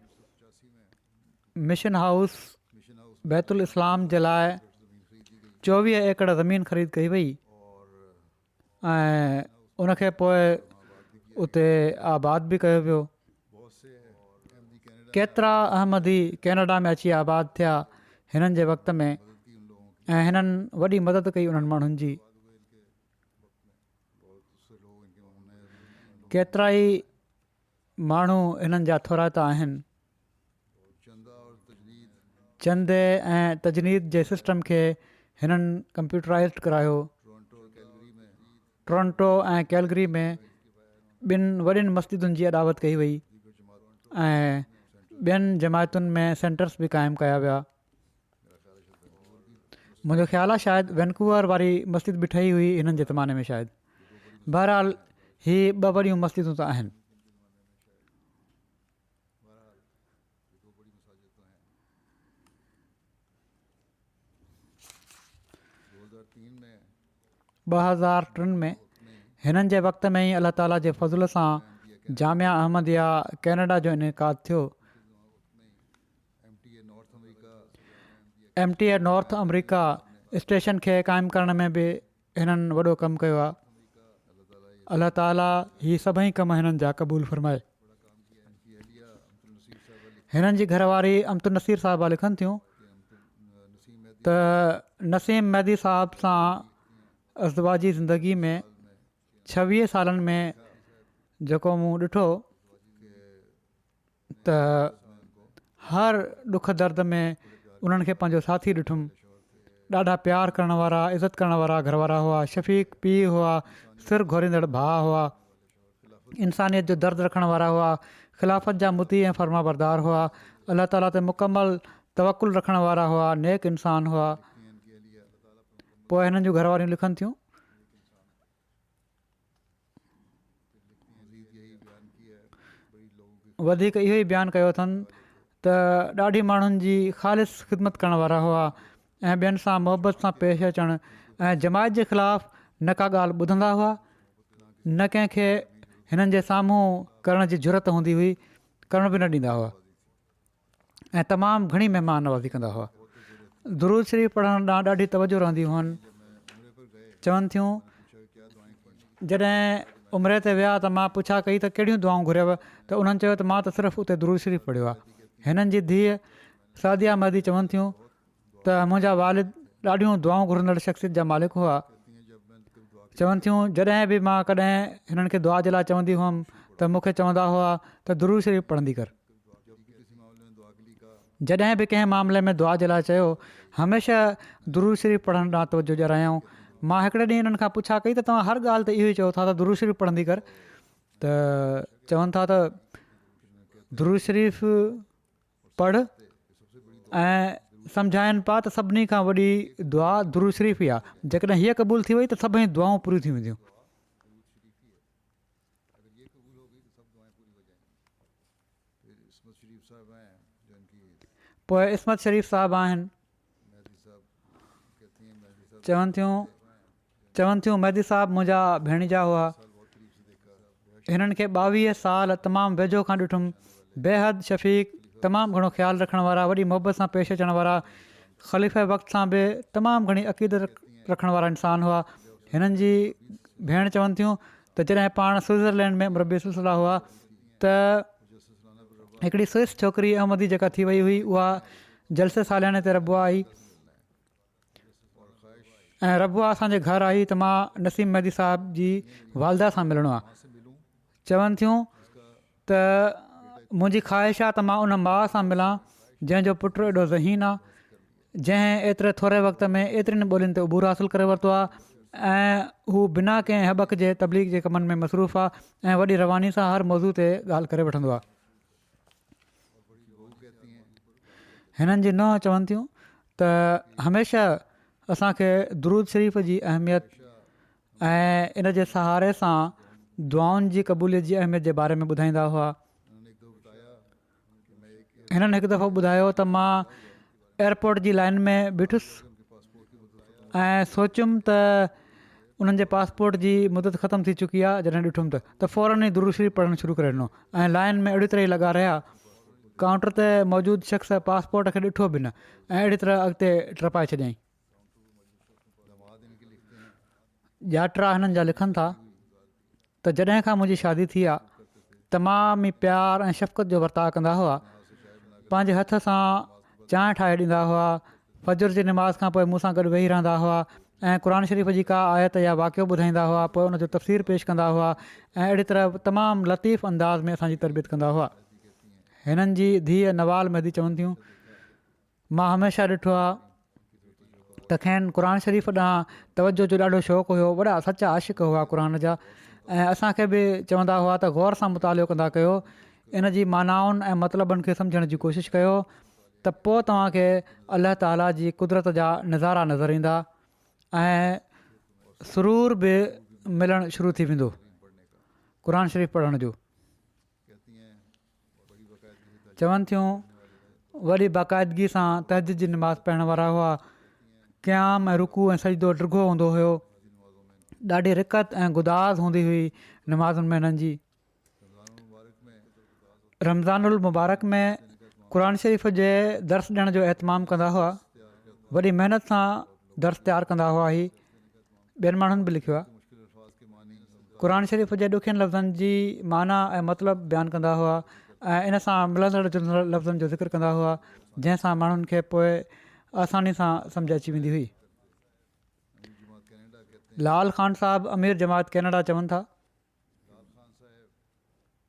मिशन हाउस बैतुल इस्लाम जे लाइ 24 एकड़ ज़मीन ख़रीद कई वई ऐं उनखे पोइ उते आबाद बि कयो वियो। केतिरा अहमदी कैनेडा में अची आबाद थिया हिननि जे वक़्त में, ऐं हिननि वॾी मदद कई उन्हनि माण्हुनि जी। केतिरा ई माण्हू हिननि जा थोराइता आहिनि। चंदे ऐं तजनीद जे सिस्टम खे हिननि कंप्यूटराइज़ड करायो। टोरंटो ऐं कैलगरी में 2 वॾियुनि मस्जिदुनि जी अॾावत कई वई ऐं 2 जमायतुनि में सेंटर्स बि क़ाइमु कया विया। मुंहिंजो ख़्यालु आहे शायदि वैनकूवर वारी मस्जिद बि ठही हुई हिननि जे ज़माने में शायदि। बहरहाल ही 2 वॾियूं मस्जिदूं त आहिनि. ॿ हज़ार 3 में हिननि जे वक़्त में ई अलाह ताला जे फज़ुल सां जामिया अहमदिया कैनेडा जो इनेकाद थियो. MTA नॉर्थ अमरीका स्टेशन खे क़ाइमु करण में बि हिननि वॾो कमु कयो आहे. अलाह ताला ही सभई कम हिननि जा क़बूलु फ़रमाए. हिननि जी घरवारी अमतुन नसीर साहिबा लिखनि थियूं त नसीम मैदी साहिब सां अज़वाजी ज़िंदगी में 26 सालनि में जेको मूं ॾिठो त हर ॾुख दर्द में उन्हनि खे पंहिंजो साथी ॾिठुमि. ॾाढा प्यारु करण वारा, इज़त करण वारा घरवारा हुआ. शफ़ीक़ पीउ हुआ, सिर घोरींदड़ भाउ हुआ, इंसानियत जो दर्द रखण वारा हुआ, ख़िलाफ़त जा मुती ऐं फर्मा बरदार हुआ, अलाह ताला ते मुकमल तवकुल रखण वारा हुआ, नेक इंसान हुआ. पोइ हिननि जूं घरवारियूं लिखनि थियूं वधीक इहो ई बयानु कयो अथनि त ॾाढी माण्हुनि जी ख़ालिस ख़िदमत करण वारा हुआ ऐं ॿियनि सां मुहबत सां पेश अचणु ऐं जमायत जे ख़िलाफ़ु न का ॻाल्हि ॿुधंदा हुआ, न कंहिंखे हिननि जे साम्हूं करण जी ज़रूरत हूंदी हुई, करण बि न ॾींदा हुआ ऐं तमामु घणी महिमान नवाज़ी कंदा हुआ. दुरूद शरीफ़ पढ़ण ॾांहुं ॾाढी तवजो रहंदियूं हुअनि. चवनि थियूं जॾहिं उमिरि ते विया त मां पुछा कई त कहिड़ियूं दुआऊं घुरियव त उन्हनि चयो त मां त सिर्फ़ु उते दुरूद शरीफ़ पढ़ियो आहे. हिननि जी धीअ सादिया महदी चवनि थियूं त मुंहिंजा वालिद ॾाढियूं दुआऊं घुरंदड़ शख़्सियत जा मालिक हुआ. चवनि थियूं जॾहिं बि मां कॾहिं हिननि खे दुआ जे लाइ चवंदी हुअमि त मूंखे चवंदा हुआ त दुरूद शरीफ़ पढ़ंदी कर. जॾहिं बि कंहिं मामले में दुआ जे लाइ चयो हमेशह दुरूद शरीफ़ पढ़ण ॾांहुं तवजो ॾियारायूं. मां हिकिड़े ॾींहुं हिननि खां पुछा कई त तव्हां हर ॻाल्हि ते इहो ई चओ था त दुरूद शरीफ़ पढ़ंदी कर, त चवनि था त दुरूद शरीफ़ पढ़ ऐं सम्झाइनि पिया त सभिनी खां वॾी दुआ दुरूद शरीफ़ ई आहे. जेकॾहिं हीअ क़बूलु थी वई त सभई दुआऊं पूरियूं थी वेंदियूं. पोइ इस्मत शरीफ़ साहिबु आहिनि. चवनि थियूं महदी साहिबु मुंहिंजा भेणीजा हुआ. हिननि खे 22 साल तमामु वेझो खां ॾिठुमि. बेहद शफ़ीक़, तमामु घणो ख़्यालु रखण वारा, वॾी मुहबत सां पेश अचण वारा, ख़लीफ़े वक़्त सां बि तमामु घणी अक़ीदत रखण वारा इंसान हुआ. हिननि जी भेण चवनि थियूं त जॾहिं पाण स्विट्ज़रलैंड में मुरबी सिलसिला हुआ त हिकिड़ी स्विस छोकिरी अहमदी जेका थी वई हुई उहा जलसे सालियाने ते रबुआ आई ऐं रबुआ असांजे घर आई त मां नसीम महदी साहिब जी वालदा सां मिलणो आहे. चवनि थियूं त मुंहिंजी ख़्वाहिश आहे त मां उन माउ सां मिलां जंहिंजो पुटु एॾो ज़हीन आहे, जंहिं एतिरे थोरे वक़्त में एतिरनि ॿोलियुनि ते उबूर हासिलु करे वरितो आहे ऐं हू बिना कंहिं हबक जे तबलीग जे कमनि में मसरूफ़ आहे ऐं वॾी रवानी सां हर मौज़ू ते ॻाल्हि करे वठंदो आहे. हिननि जी नुंहुं चवनि थियूं त हमेशह असांखे दुरूद शरीफ़ जी अहमियत ऐं इन जे सहारे सां दुआउनि जी क़बूलियत जी अहमियत जे बारे में ॿुधाईंदा हुआ. हिननि हिकु दफ़ो ॿुधायो त मां एयरपोर्ट जी लाइन में बीठुसि ऐं सोचियुमि त उन्हनि जे पासपोर्ट जी मुदत ख़तमु थी चुकी आहे. जॾहिं ॾिठुमि त फ़ौरन ई दुरूद शरीफ़ पढ़णु शुरू करे ॾिनो ऐं लाइन में अहिड़ी तरह ई लॻा रहिया. काउंटर ते मौजूदु शख़्स पासपोर्ट खे ॾिठो बि न ऐं अहिड़ी तरह अॻिते टपाए छॾियईं. ॼात्रा हिननि जा लिखनि था त जॾहिं खां मुंहिंजी शादी थी आहे तमामु ई प्यार ऐं शफ़क़त जो वर्ताउ कंदा हुआ. पंहिंजे हथ सां चांहि ठाहे ॾींदा हुआ. फजर जी नमाज़ खां पोइ मूंसां गॾु वेही रहंदा हुआ ऐं क़ुर शरीफ़ जी का आयत या वाक़ियो ॿुधाईंदा हुआ, पोइ उनजो तफ़सीर पेश कंदा हुआ ऐं अहिड़ी तरह तमामु लतीफ़ अंदाज़ में असांजी तरबियत कंदा हुआ. हिननि जी धीअ नवाल महदी चवनि थियूं मां हमेशह ॾिठो आहे त खेनि क़ुर शरीफ़ ॾांहुं तवजो जो ॾाढो शौक़ु हुयो. वॾा सचा आशिक़ हुआ क़ुर जा ऐं असांखे बि चवंदा हुआ त गौर सां मुतालियो कंदा कयो, इन जी मानाउनि ऐं मतिलबनि खे सम्झण जी कोशिशि कयो त पोइ तव्हांखे अलाह ताला जी कुदरत जा नज़ारा नज़र ईंदा ऐं सुरूर बि मिलणु शुरू थी वेंदो. क़ुर शरीफ़ पढ़ण जो। चवनि थियूं वॾी बाक़ाइदगी सां तहज्जुद जी नमाज़ पढ़ण वारा हुआ। क़याम ऐं रुकू ऐं सजदो डिघो हूंदो हुयो। ॾाढी रिकत ऐं गुदाज़ हूंदी हुई नमाज़ुनि में हिननि जी। रमज़ानुल मुबारक में क़ुर शरीफ़ जे दर्स ॾियण जो एतमाम कंदा हुआ। वॾी महिनत सां दर्स तयारु कंदा हुआ। ही ॿियनि माण्हुनि बि लिखियो आहे। क़ुर शरीफ़ जे ॾुखियनि लफ़्ज़नि जी माना ऐं मतिलबु बयानु कंदा हुआ ऐं इन सां मिलंदड़ जुलंदड़ लफ़्ज़नि जो ज़िक्र कंदा हुआ, जंहिंसां माण्हुनि खे पोइ आसानी सां सम्झ अची वेंदी हुई। लाल ख़ान साहिबु अमीर जमात कैनेडा चवनि था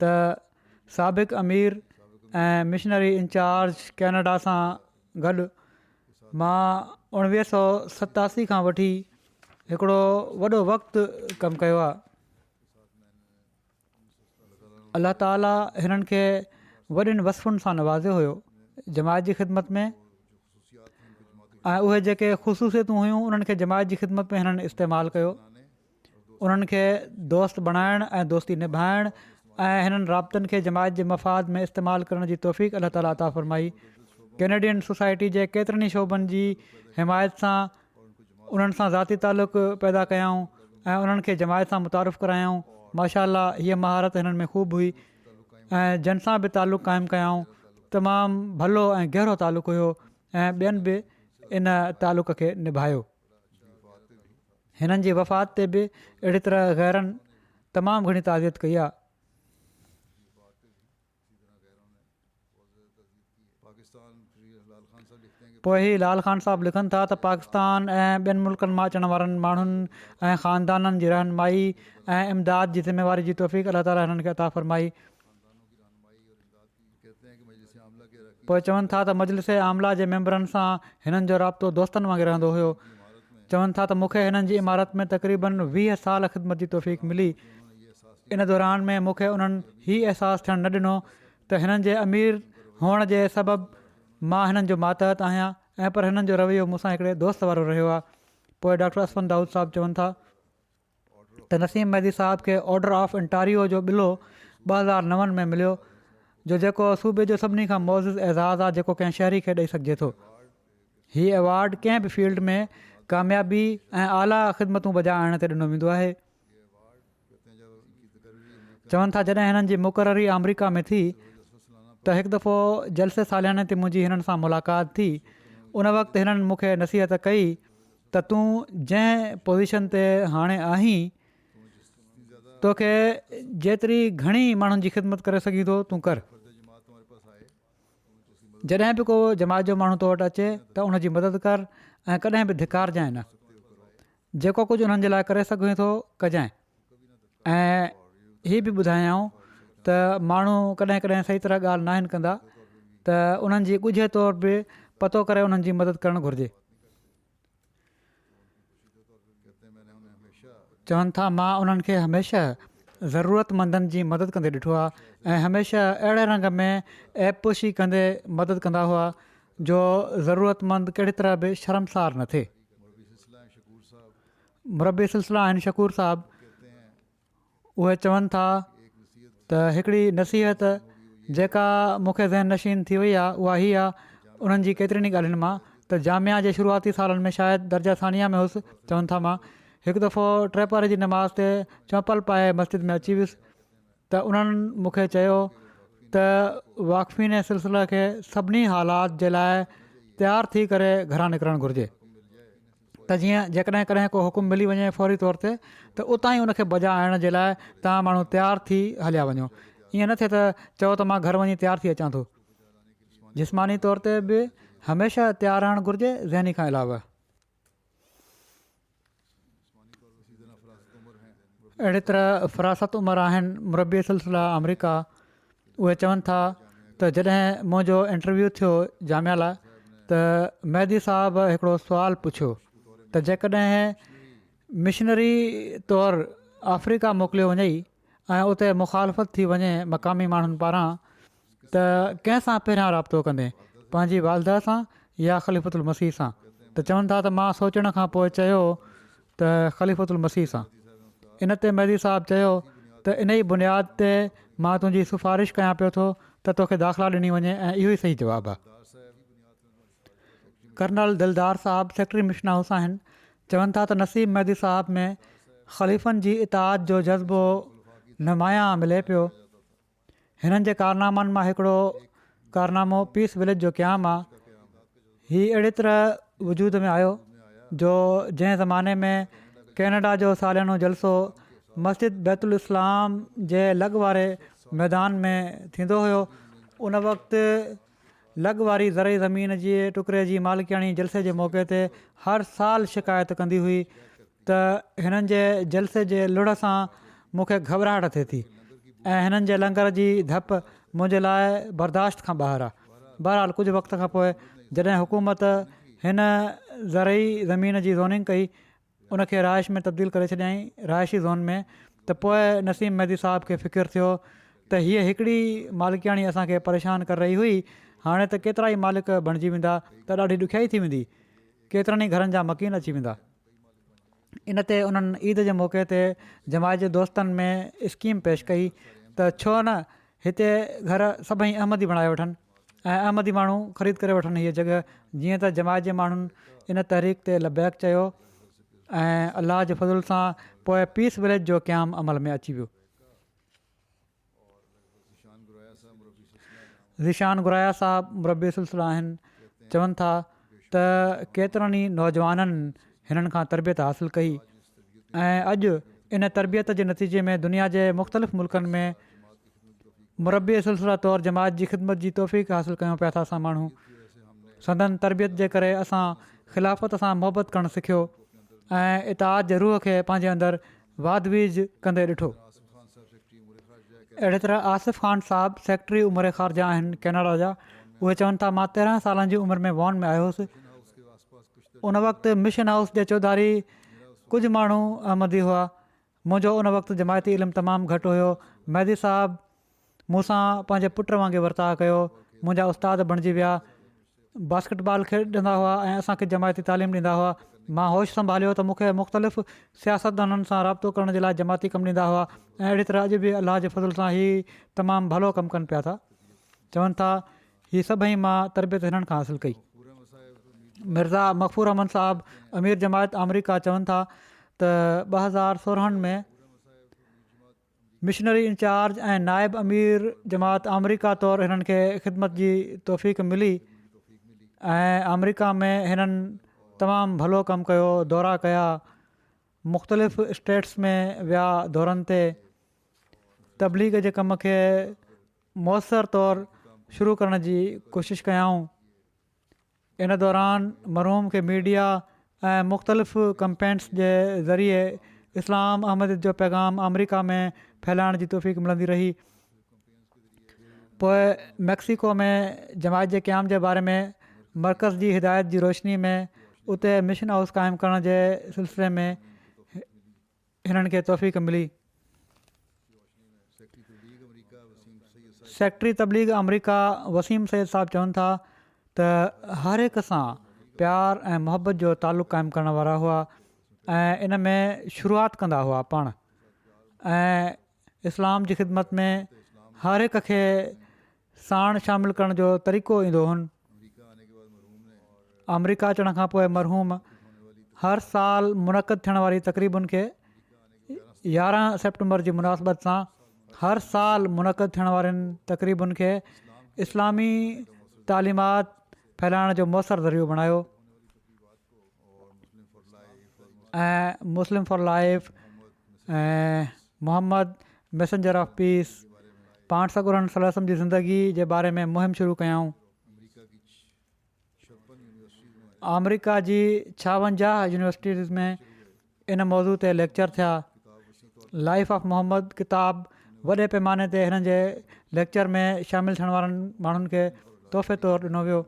त साबिक़ अमीर ऐं मिशनरी इंचार्ज कैनेडा सां गॾु मां 1987 खां वठी हिकिड़ो वॾो वक़्तु कमु कयो आहे। अलाह ताला हिननि खे वॾियुनि वसफ़ुनि सां नवाज़ियो हुयो जमात जी ख़िदमत में, ऐं उहे जेके ख़ुशूसियतूं हुयूं उन्हनि खे जमात जी ख़िदमत में हिननि इस्तेमालु कयो। उन्हनि खे दोस्त बणाइण ऐं दोस्ती निभाइण ऐं हिननि राब्तनि खे जमात जे मफ़ाद में इस्तेमालु करण जी तौफ़ीक़ अलाह ताला अता फ़रमाई। कैनेडियन सोसाइटी जे केतिरनि ई शोबनि जी हिमायत सां उन्हनि सां ज़ाती तालुक़ पैदा कयऊं ऐं उन्हनि खे जमायत सां मुतारिफ़ करायऊं। माशाअल्लाह हीअ महारत हिननि में ख़ूब हुई ऐं जंहिं सां बि तालुक़ु क़ाइमु कयऊं तमामु भलो ऐं गहिरो तालुक़ु हुयो ऐं ॿियनि बि इन तालुक़ खे निभायो। हिननि जी वफ़ात ते बि अहिड़ी तरह ग़ैरनि तमामु घणी ताज़ियत कई आहे। पोइ ई लाल ख़ान साहिबु लिखनि था त पाकिस्तान ऐं ॿियनि मुल्कनि मां अचण वारनि माण्हुनि ऐं ख़ानदाननि जी रहनुमाई ऐं इमदाद जी ज़िम्मेवारी जी तौफ़ीक़ अलाह ताला हिननि खे अता फ़रमाई। पोइ चवनि था त मजलिस आमला जे मेंबरनि सां हिननि जो राब्तो दोस्तनि वांगुरु रहंदो हुयो। चवनि था त मूंखे हिननि जी इमारत में तक़रीबन 20 साल ख़िदमत जी तौफ़ीक़ मिली। इन दौरान में मूंखे उन्हनि हीउ अहसासु थियणु न ॾिनो त हिननि जे अमीर हुअण जे सबबु मां हिननि जो मातहत आहियां ऐं पर हिननि जो रवैयो मूंसां हिकिड़े दोस्त वारो रहियो आहे। पोइ डॉक्टर असफन दाऊद साहिबु चवनि था त नसीम मेहदी साहिब खे ऑर्डर ऑफ इंटारियो जो ॿिलो 2009 में मिलियो, जो जेको सूबे जो सभिनी खां मौज़िज़ एज़ाज़ आहे जेको कंहिं शहरी खे ॾेई सघिजे थो। हीउ अवॉर्ड कंहिं बि फील्ड में कामयाबी ऐं आला ख़िदमतूं बजा आणण ते ॾिनो वेंदो आहे। चवनि था जॾहिं हिननि जी मुक़ररी अमरीका में थी त हिकु दफ़ो जलसे सालियाने ते मुंहिंजी हिननि सां मुलाक़ात थी। उन वक़्तु हिननि मूंखे नसीहत कई त तूं जंहिं पोज़ीशन ते हाणे आहीं तोखे जेतिरी घणी माण्हुनि जी ख़िदमत करे सघीं थो तूं कर। जॾहिं बि को जमात जो माण्हू तो वटि अचे त उनजी मदद कर ऐं कॾहिं बि धिकारजांइ न। जेको कुझु उन्हनि जे लाइ करे सघे थो कजांइ। ऐं हीअ बि ॿुधायऊं त माण्हू कॾहिं कॾहिं सही तरह ॻाल्हि न आहिनि कंदा त उन्हनि जी ॻुझे तौर बि पतो करे उन्हनि जी मदद करणु घुरिजे। चवनि था मां उन्हनि खे हमेशह ज़रूरतमंदनि जी मदद कंदे ॾिठो आहे ऐं हमेशह अहिड़े रंग में ऐबपोशी कंदे मदद कंदा हुआ जो ज़रूरतमंद कहिड़ी तरह बि शर्मसार न थिए। मुरबी सिलसिला आहिनि शकूर साहिबु, उहे चवनि था त हिकिड़ी नसीहत जेका मूंखे ज़हन नशीन थी वई आहे उहा हीअ आहे उन्हनि जी केतिरनि ई ॻाल्हियुनि मां त जामिया जे शुरूआती सालनि में शायदि दर्जा सानिया में हुउसि। चवनि था मां हिकु दफ़ो टे पहर जी नमाज़ ते चंपल पाए मस्जिद में अची वियुसि त उन्हनि मूंखे चयो त वाक़फ़ीन सिलसिले खे सभिनी हालात जे लाइ तयारु थी करे घरां निकिरणु घुरिजे त जीअं जेकॾहिं कॾहिं को हुकुम मिली वञे फौरी तौर ते त उतां ई उनखे बजा आणण जे लाइ तव्हां माण्हू तयारु थी हलिया वञो। ईअं न थिए त चओ त मां घर वञी तयारु थी अचां थो। जिस्मानी तौर ते बि हमेशह तयारु रहणु घुरिजे ज़हनी खां अलावा। अहिड़ी तरह फ़रासत उमिरि आहिनि मुरबी सिलसिला अमरीका, उहे चवनि था त जॾहिं मुंहिंजो इंटरव्यू थियो जामिया लाइ त मेहदी साहिबु हिकिड़ो सुवालु पुछियो त जेकॾहिं मिशनरी तौरु अफ्रीका मोकिलियो वञे ऐं उते मुखालफ़त थी वञे मक़ामी माण्हुनि पारां त कंहिंसां पहिरियां राब्तो कंदे, पंहिंजी वालदा सां या ख़लीफ़तुल मसीह सां? त चवनि था त मां सोचण खां पोइ चयो त ख़लीफ़तुल मसीह सां। इन ते मेहदी साहिबु चयो त इन ई बुनियाद ते मां तुंहिंजी सिफ़ारिश कयां पियो थो त तोखे दाख़िला ॾिनी वञे ऐं इहो ई सही जवाबु आहे। कर्नल दिलदार साहब सेक्रेटरी मिशन हाउस आहिनि, चवनि था त नसीब मेहदी साहब में ख़लीफ़नि जी इताद जो जज़्बो नुमायां मिले पियो। हिननि जे कारनामनि मां हिकिड़ो कारनामो पीस विलेज जो क़याम आहे। हीउ अहिड़ी तरह वजूद में आयो जो जंहिं ज़माने में कैनेडा जो सालियानो जलसो मस्जिद बैतुल इस्लाम जे लॻ वारे मैदान में थींदो हुयो, उन वक़्तु लॻ वारी ज़रई ज़मीन जे टुकड़े जी मालिकियाणी जलसे जे मौक़े ते हर साल शिकायत कंदी हुई त हिननि जे जलसे जे लुड़ सां मूंखे घबराहट थिए थी ऐं हिननि जे लंगर जी धप मुंहिंजे लाइ बर्दाश्त खां ॿाहिरि आहे। बहरहाल कुझु वक़्त खां पोइ जॾहिं हुकूमत हिन ज़रई ज़मीन जी ज़ोनिंग कई, उनखे रहाइश में तब्दील करे छॾियईं, रहाइशी ज़ोन में, त पोइ नसीम मेहदी साहब खे फ़िकिर थियो त हीअ हिकिड़ी मालिकियाणी असांखे परेशान करे रही हुई, हाणे त केतिरा ई मालिक बणिजी वेंदा त ॾाढी ॾुखियाई थी वेंदी, केतिरनि ई घरनि जा मकीन अची वेंदा। इन ते उन्हनि ईद जे मौक़े ते जमायत जे दोस्तनि में स्कीम पेश कई त छो न हिते घर सभई अहमदी बणाए वठनि ऐं अहमदी माण्हू ख़रीद करे वठनि हीअ जॻह। जीअं त जमायत जे माण्हुनि इन तहरीक ते लबैक चयो ऐं अलाह जे फज़ुल सां पोइ पीस विलेज जो क़याम अमल में अची वियो। ज़ीशान गुराया साहब मुरबी सिलसिला आहिनि, चवनि था त केतिरनि ई नौजवाननि हिननि खां तरबियत हासिलु कई ऐं अॼु इन तरबियत जे नतीजे में दुनिया जे मुख़्तलिफ़ मुल्कनि में मुरबी सिलसिला तौरु जमात जी ख़िदमत जी तौफ़ीक़ हासिलु कयूं पिया था। असां माण्हू संदन तरबियत जे करे असां ख़िलाफ़त सां मुहबत करणु सिखियो ऐं इताद जे रूह खे पंहिंजे अंदरि वाधवीज कंदे ॾिठो। अहिड़े तरह आसिफ़ ख़ान साहब सेक्रेटरी उमिरि ख़ारजा आहिनि कैनेडा जा। उहे चवनि था मां 13 सालनि जी उमिरि में वॉन में आयो हुउसि। उन वक़्तु मिशन हाउस जे चौधारी कुझु माण्हू अहमदी हुआ। मुंहिंजो उन वक़्तु जमायती इल्मु तमामु घटि हुयो। मेहदी साहब मूंसां पंहिंजे पुट वांगुरु वर्ताउ कयो, मुंहिंजा उस्ताद बणिजी विया, बास्केटबॉल खेॾंदा हुआ ऐं असांखे जमायती तालीम ॾींदा हुआ। मां होश संभालियो त मूंखे मुख़्तलिफ़ सियासतदाननि सां राब्तो करण जे लाइ जमाती कमु ॾींदा हुआ ऐं अहिड़ी तरह अॼु बि अलाह जे फज़ल सां ई तमामु भलो कमु कनि पिया था। चवनि था हीअ सभई मां तरबियत हिननि खां हासिलु कई। मिर्ज़ा मक़फ़ूर अहमद साहब अमीर जमायत अमरीका चवनि था त 2016 में मिशनरी इंचार्ज ऐं नाइब अमीर जमात अमरीका तौरु हिननि खे ख़िदमत जी तौफ़ीक़ मिली ऐं अमरीका में हिननि तमामु भलो कमु कयो, दौरा कया, मुख़्तलिफ़ स्टेट्स में विया, दौरनि ते तबलीग जे कम खे मुयसर तौरु शुरू करण जी कोशिशि कयाऊं। इन दौरान मरहूम खे मीडिया ऐं मुख़्तलिफ़ कंपेन्स जे ज़रिए इस्लाम अहमद जो पैगाम अमरीका में फैलाइण जी तौफ़ीक़ मिलंदी रही। पोइ मैक्सिको में जमायत जे क़याम जे बारे में मर्कज़ जी हिदायत जी रोशनी में उते मिशन हाउस क़ाइमु करण जे सिलसिले में हिननि खे तौफ़ीक़ मिली। सेक्रेटरी तबलीग अमरीका वसीम सैद साहब चवनि था त हर हिक सां प्यार ऐं मुहबत जो तालुक़ु क़ाइमु करण वारा हुआ ऐं इन में शुरूआति कंदा हुआ पाण ऐं इस्लाम जी ख़िदमत में हर हिक खे साण शामिलु करण जो तरीक़ो ईंदो हुन। अमरीका अचण खां पोइ मरहूम हर साल मुनक़द थियण वारी तक़रीबुनि खे 11 सेप्टेम्बर जी मुनासिबत सां हर साल मुनक़द थियण वारनि तक़रीबुनि खे इस्लामी तालीमात फैलाइण जो मुयसरु ज़रियो बणायो ऐं मुस्लिम फॉर लाइफ ऐं मोहम्मद मैसेंजर ऑफ पीस पाण सॻुरनि सलम जी ज़िंदगी जे बारे में मुहिम शुरू कयाऊं। अमरीका जी 56 यूनिवर्सिटीज़ में इन मौज़ू ते लेक्चर थिया। लाइफ ऑफ मोहम्मद किताब वॾे पैमाने ते हिननि जे लेक्चर में शामिलु थियण वारनि माण्हुनि खे तोहफ़े तौरु ॾिनो वियो।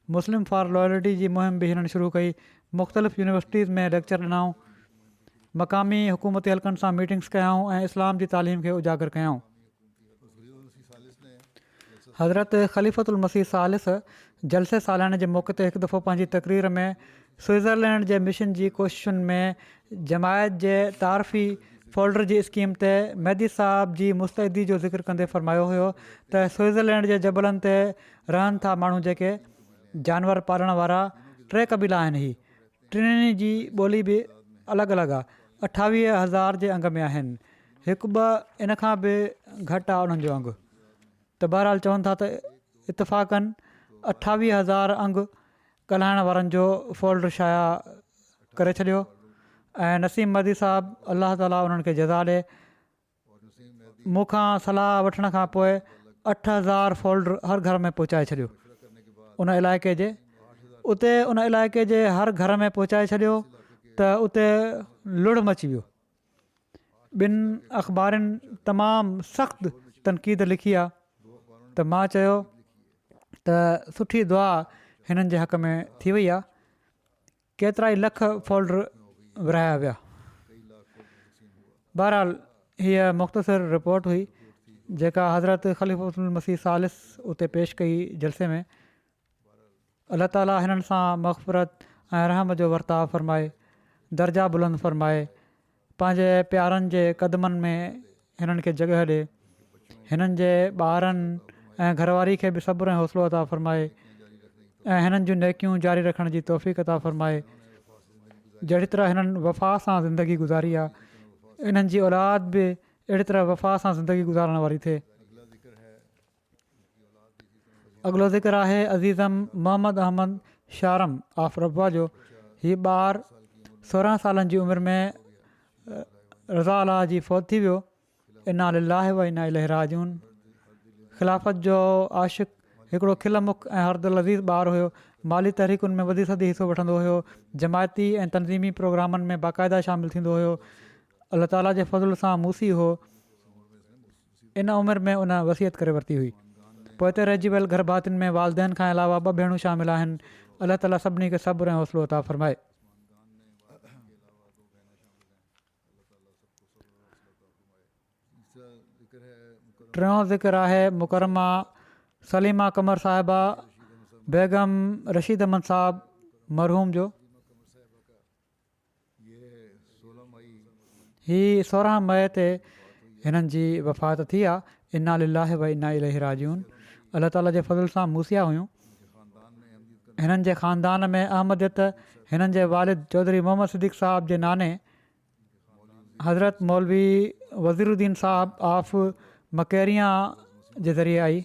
मुस्लिम फॉर लॉयल्टी जी मुहिम बि हिननि शुरू कई। मुख़्तलिफ़ यूनिवर्सिटीज़ में लेक्चर ॾिनऊं, मक़ामी हुकूमती हल्कनि सां मीटिंग्स कयाऊं ऐं इस्लाम जी तालीम खे उजागर कयाऊं। हज़रत ख़लीफ़तुल मसीह सालिस जलसे सालियाने जे मौक़े ते हिकु दफ़ो पंहिंजी तक़रीर में स्विट्ज़रलैंड जे मिशन जी कोशिशुनि में जमायत जे तारफ़ी फोल्डर जी स्कीम ते मेहदी साहब जी मुस्तैदी जो ज़िक्र कंदे फ़रमायो हुयो त स्विट्ज़रलैंड जे जबलनि ते रहनि था माण्हू जेके जानवर पालण वारा 3 क़बीला आहिनि। ही टिनी जी ॿोली बि अलॻि अलॻि आहे। 28,000 जे अंग में आहिनि। हिकु ॿ इन खां बि घटि आहे उन्हनि जो अंगु। त बहरहाल चवनि था त इतफ़ाक़नि 28,000 अंग ॻाल्हाइण वारनि जो फोल्डर शाया करे छॾियो। ऐं नसीम मदी साहिबु अलाह ताला उन्हनि खे जज़ा ॾिए, मूंखां सलाह वठण खां पोइ 8,000 फोल्डर हर घर में पहुचाए छॾियो उन इलाइक़े जे। उते उन इलाइक़े जे हर घर में पहुचाए छॾियो त उते लुड़ मची वियो। ॿिनि अख़बारुनि तमामु सख़्तु तनक़ीद लिखी आहे त मां चयो त सुठी दुआ हिननि जे हक़ में थी वई आहे। केतिरा ई लख फोल्डर विरिहाया विया। बहरहाल हीअ मुख़्तसिर रिपोर्ट हुई जेका हज़रत ख़लीफ़ुल मसीह सालिस उते पेश कई जलसे में। अलाह ताला हिननि सां मग़फ़िरत ऐं रहम जो वर्ताव फ़रमाए, दर्जा बुलंद फ़रमाए, पंहिंजे प्यारनि जे क़दमनि में हिननि खे जॻह ॾिए, हिननि जे ॿारनि ऐं घरवारी खे बि सब्र ऐं हौसलो अता फ़रमाए ऐं हिननि जूं नेकियूं जारी रखण जी तौफ़ीक़ अता फ़रमाए। जहिड़ी तरह हिननि वफ़ा सां ज़िंदगी गुज़ारी आहे, इन्हनि जी औलाद बि अहिड़ी तरह वफ़ा सां ज़िंदगी गुज़ारण वारी थिए। अॻिलो ज़िक्र आहे अज़ीज़म मोहम्मद अहमद शारम आफ रबा जो। हीउ ॿारु 16 सालनि जी उमिरि में रज़ा अला जी फ़ौत थी वियो। इन्ना लिल्लाहि व इन्ना इलैहि राजिऊन। ख़िलाफ़त जो आशिक़, हिकिड़ो खिलमुख ऐं हरदिल अज़ीज़ ॿारु हुयो। माली तहरीकुनि में वधी सदी हिसो वठंदो हुयो। जमायती ऐं तनज़ीमी प्रोग्रामनि में बाक़ाइदा शामिलु थींदो हुयो। अलाह ताला जे फज़ल सां मूसी हो। इन उमिरि में उन वसियत करे वरिती हुई। पोइ हिते रहिजी वियल घर भातियुनि में वालदेन खां अलावा 2 भेणूं शामिल आहिनि। अलाह ताला सभिनी खे सब्र ऐं हौसलो अता फ़रमाए। टियों ज़िक्र आहे मुकरमा सलीमा कमर साहिबा बेगम रशीद अहमद साहब मरहूम जो। हीअ 16 मई ते हिननि जी वफ़ात थी आहे। इन्ना लिल्लाहि व इन्ना इलैहि राजिऊन। अलाह ताला जे फज़ल सां मूसिया हुयूं। हिननि जे ख़ानदान में अहमदियत हिननि जे वालिद चौधरी मोहम्मद सिद्दीक़ साहब जे नाने हज़रत मौलवी वज़ीरुद्दीन साहब आफ मकैरिया जे ज़रिए आई,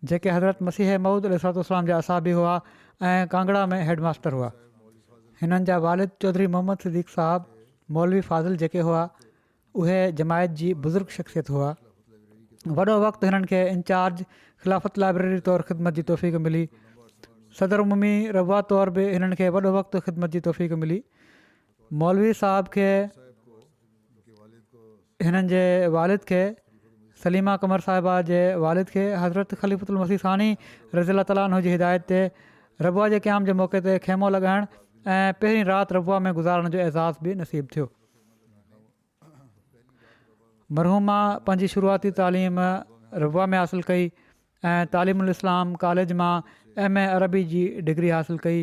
जेके हज़रत मसीह मऊद अलैहिस्सलाम जा असाबी हुआ ऐं कांगड़ा में हेडमास्टर हुआ। हिननि जा वालिद चौधरी मोहम्मद सिद्दीक़ साहब मौलवी फ़ाज़िल जेके हुआ उहे जमायत जी बुज़ुर्ग शख़्सियत हुआ। वॾो वक़्तु हिननि खे इंचार्ज ख़िलाफ़त लाइब्रेरी तौरु ख़िदमत जी तौफ़ीक़ मिली। सदर उमूमी रबा तौरु बि हिननि खे वॾो वक़्तु ख़िदमत जी तौफ़ीक़ मिली। मौलवी साहब खे हिननि जे वालिद खे सलीमा कमर साहिबा जे वालिद खे हज़रत ख़लीफ़ुल मसीह सानी रज़ी ताला अन्हु जी हिदायत ते रबुआ जे क़याम जे मौक़े ते ख़ैमो लॻाइण ऐं पहिरीं राति रबुआ में गुज़ारण जो एज़ाज़ बि नसीबु थियो। मरहूमा पंहिंजी शुरूआती तालीम रबुआ में हासिलु कई ऐं तालीमुल इस्लाम कॉलेज मां MA अरबी जी डिग्री हासिलु कई।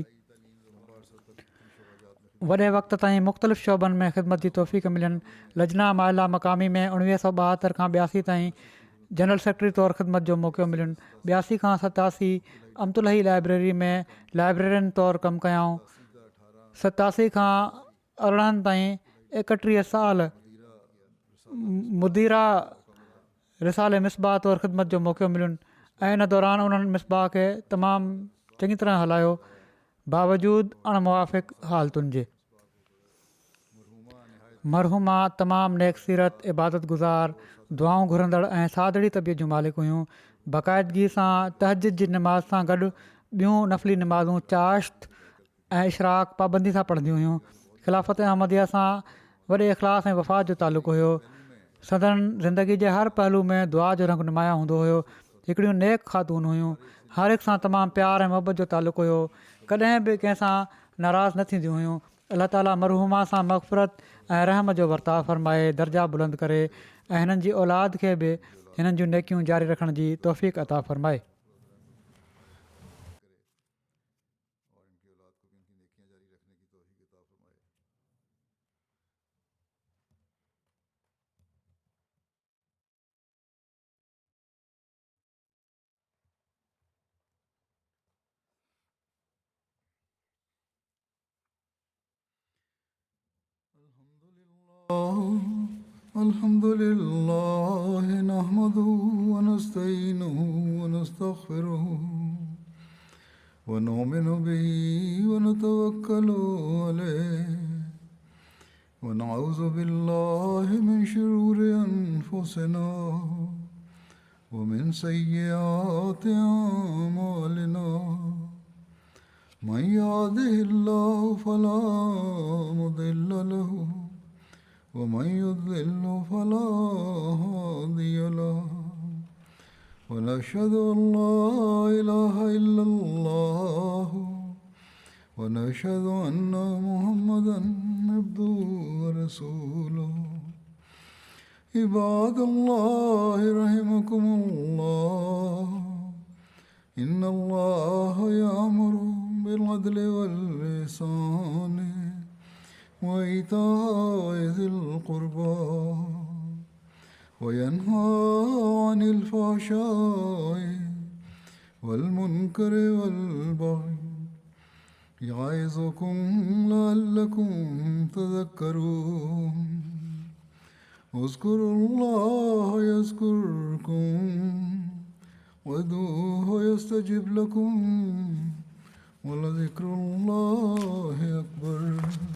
वॾे वक़्त ताईं मुख़्तलिफ़ शोबनि में ख़िदमत जी तौफ़ीक़ मिलनि। लजना माइला मक़ामी में 1972 खां 82 ताईं जनरल सेक्रेटरी तौरु ख़िदमत जो मौक़ो मिलियुनि। 82 खां 87 अमतुलही लाइब्रेरी में लाइब्रेरियन तौरु कमु कयाऊं। 87 खां 18 ताईं 31 साल मुदीरा रिसाले मिसबाह तौरु ख़िदमत जो मौक़ो मिलियुनि ऐं इन दौरान उन्हनि मिसबाह खे तमामु चङी तरह हलायो बावजूदु अणमुवाफ़िक़ हालतुनि जे। मरहूमा तमामु नेक सीरत, इबादत गुज़ार, दुआऊं घुरंदड़ ऐं सादड़ी तबियत जूं मालिक हुयूं। बाक़ाइदगी सां तहजिद जी नमाज़ सां गॾु ॿियूं नफ़ली नमाज़ूं चाश्त ऐं इशराक पाबंदी सां पढ़ंदियूं हुयूं। ख़िलाफ़त अहमदिया सां वॾे इख़लास ऐं वफ़ात जो तालुक़ु हुयो। सदन ज़िंदगी जे हर पहलू में दुआ जो रंग नुमाया हूंदो हुयो। हिकिड़ियूं नेक ख़ातून हुयूं। हर हिक सां तमामु प्यार ऐं मोहबत जो तालुक़ु हुयो। कॾहिं बि कंहिंसां नाराज़ न थींदियूं हुयूं। अलाह ताला मरहूमा सां मग़फ़िरत ऐं रहम जो वर्ताव फ़रमाए, दर्जा बुलंद करे ऐं हिननि जी औलाद खे बि हिननि जूं नेकियूं जारी रखण जी तौफ़ीक़ अता फ़रमाए। الحمد لله نحمده ونستعينه ونستغفره ونؤمن به ونتوكل عليه ونعوذ بالله من شرور أنفسنا ومن سيئات أعمالنا من يهده الله فلا مضل له ومن يضلل فلا هادي له ونشهد أن لا إله إلا الله ونشهد أن محمدا عبده ورسوله عباد الله رحمكم الله إن الله يأمر بالعدل والإحسان وإيتاء ذي القربى وينهى عن الفحشاء والمنكر والبغي يعظكم لعلكم تذكرون اذكروا الله يذكركم وادعوه يستجب لكم ولذكر الله أكبر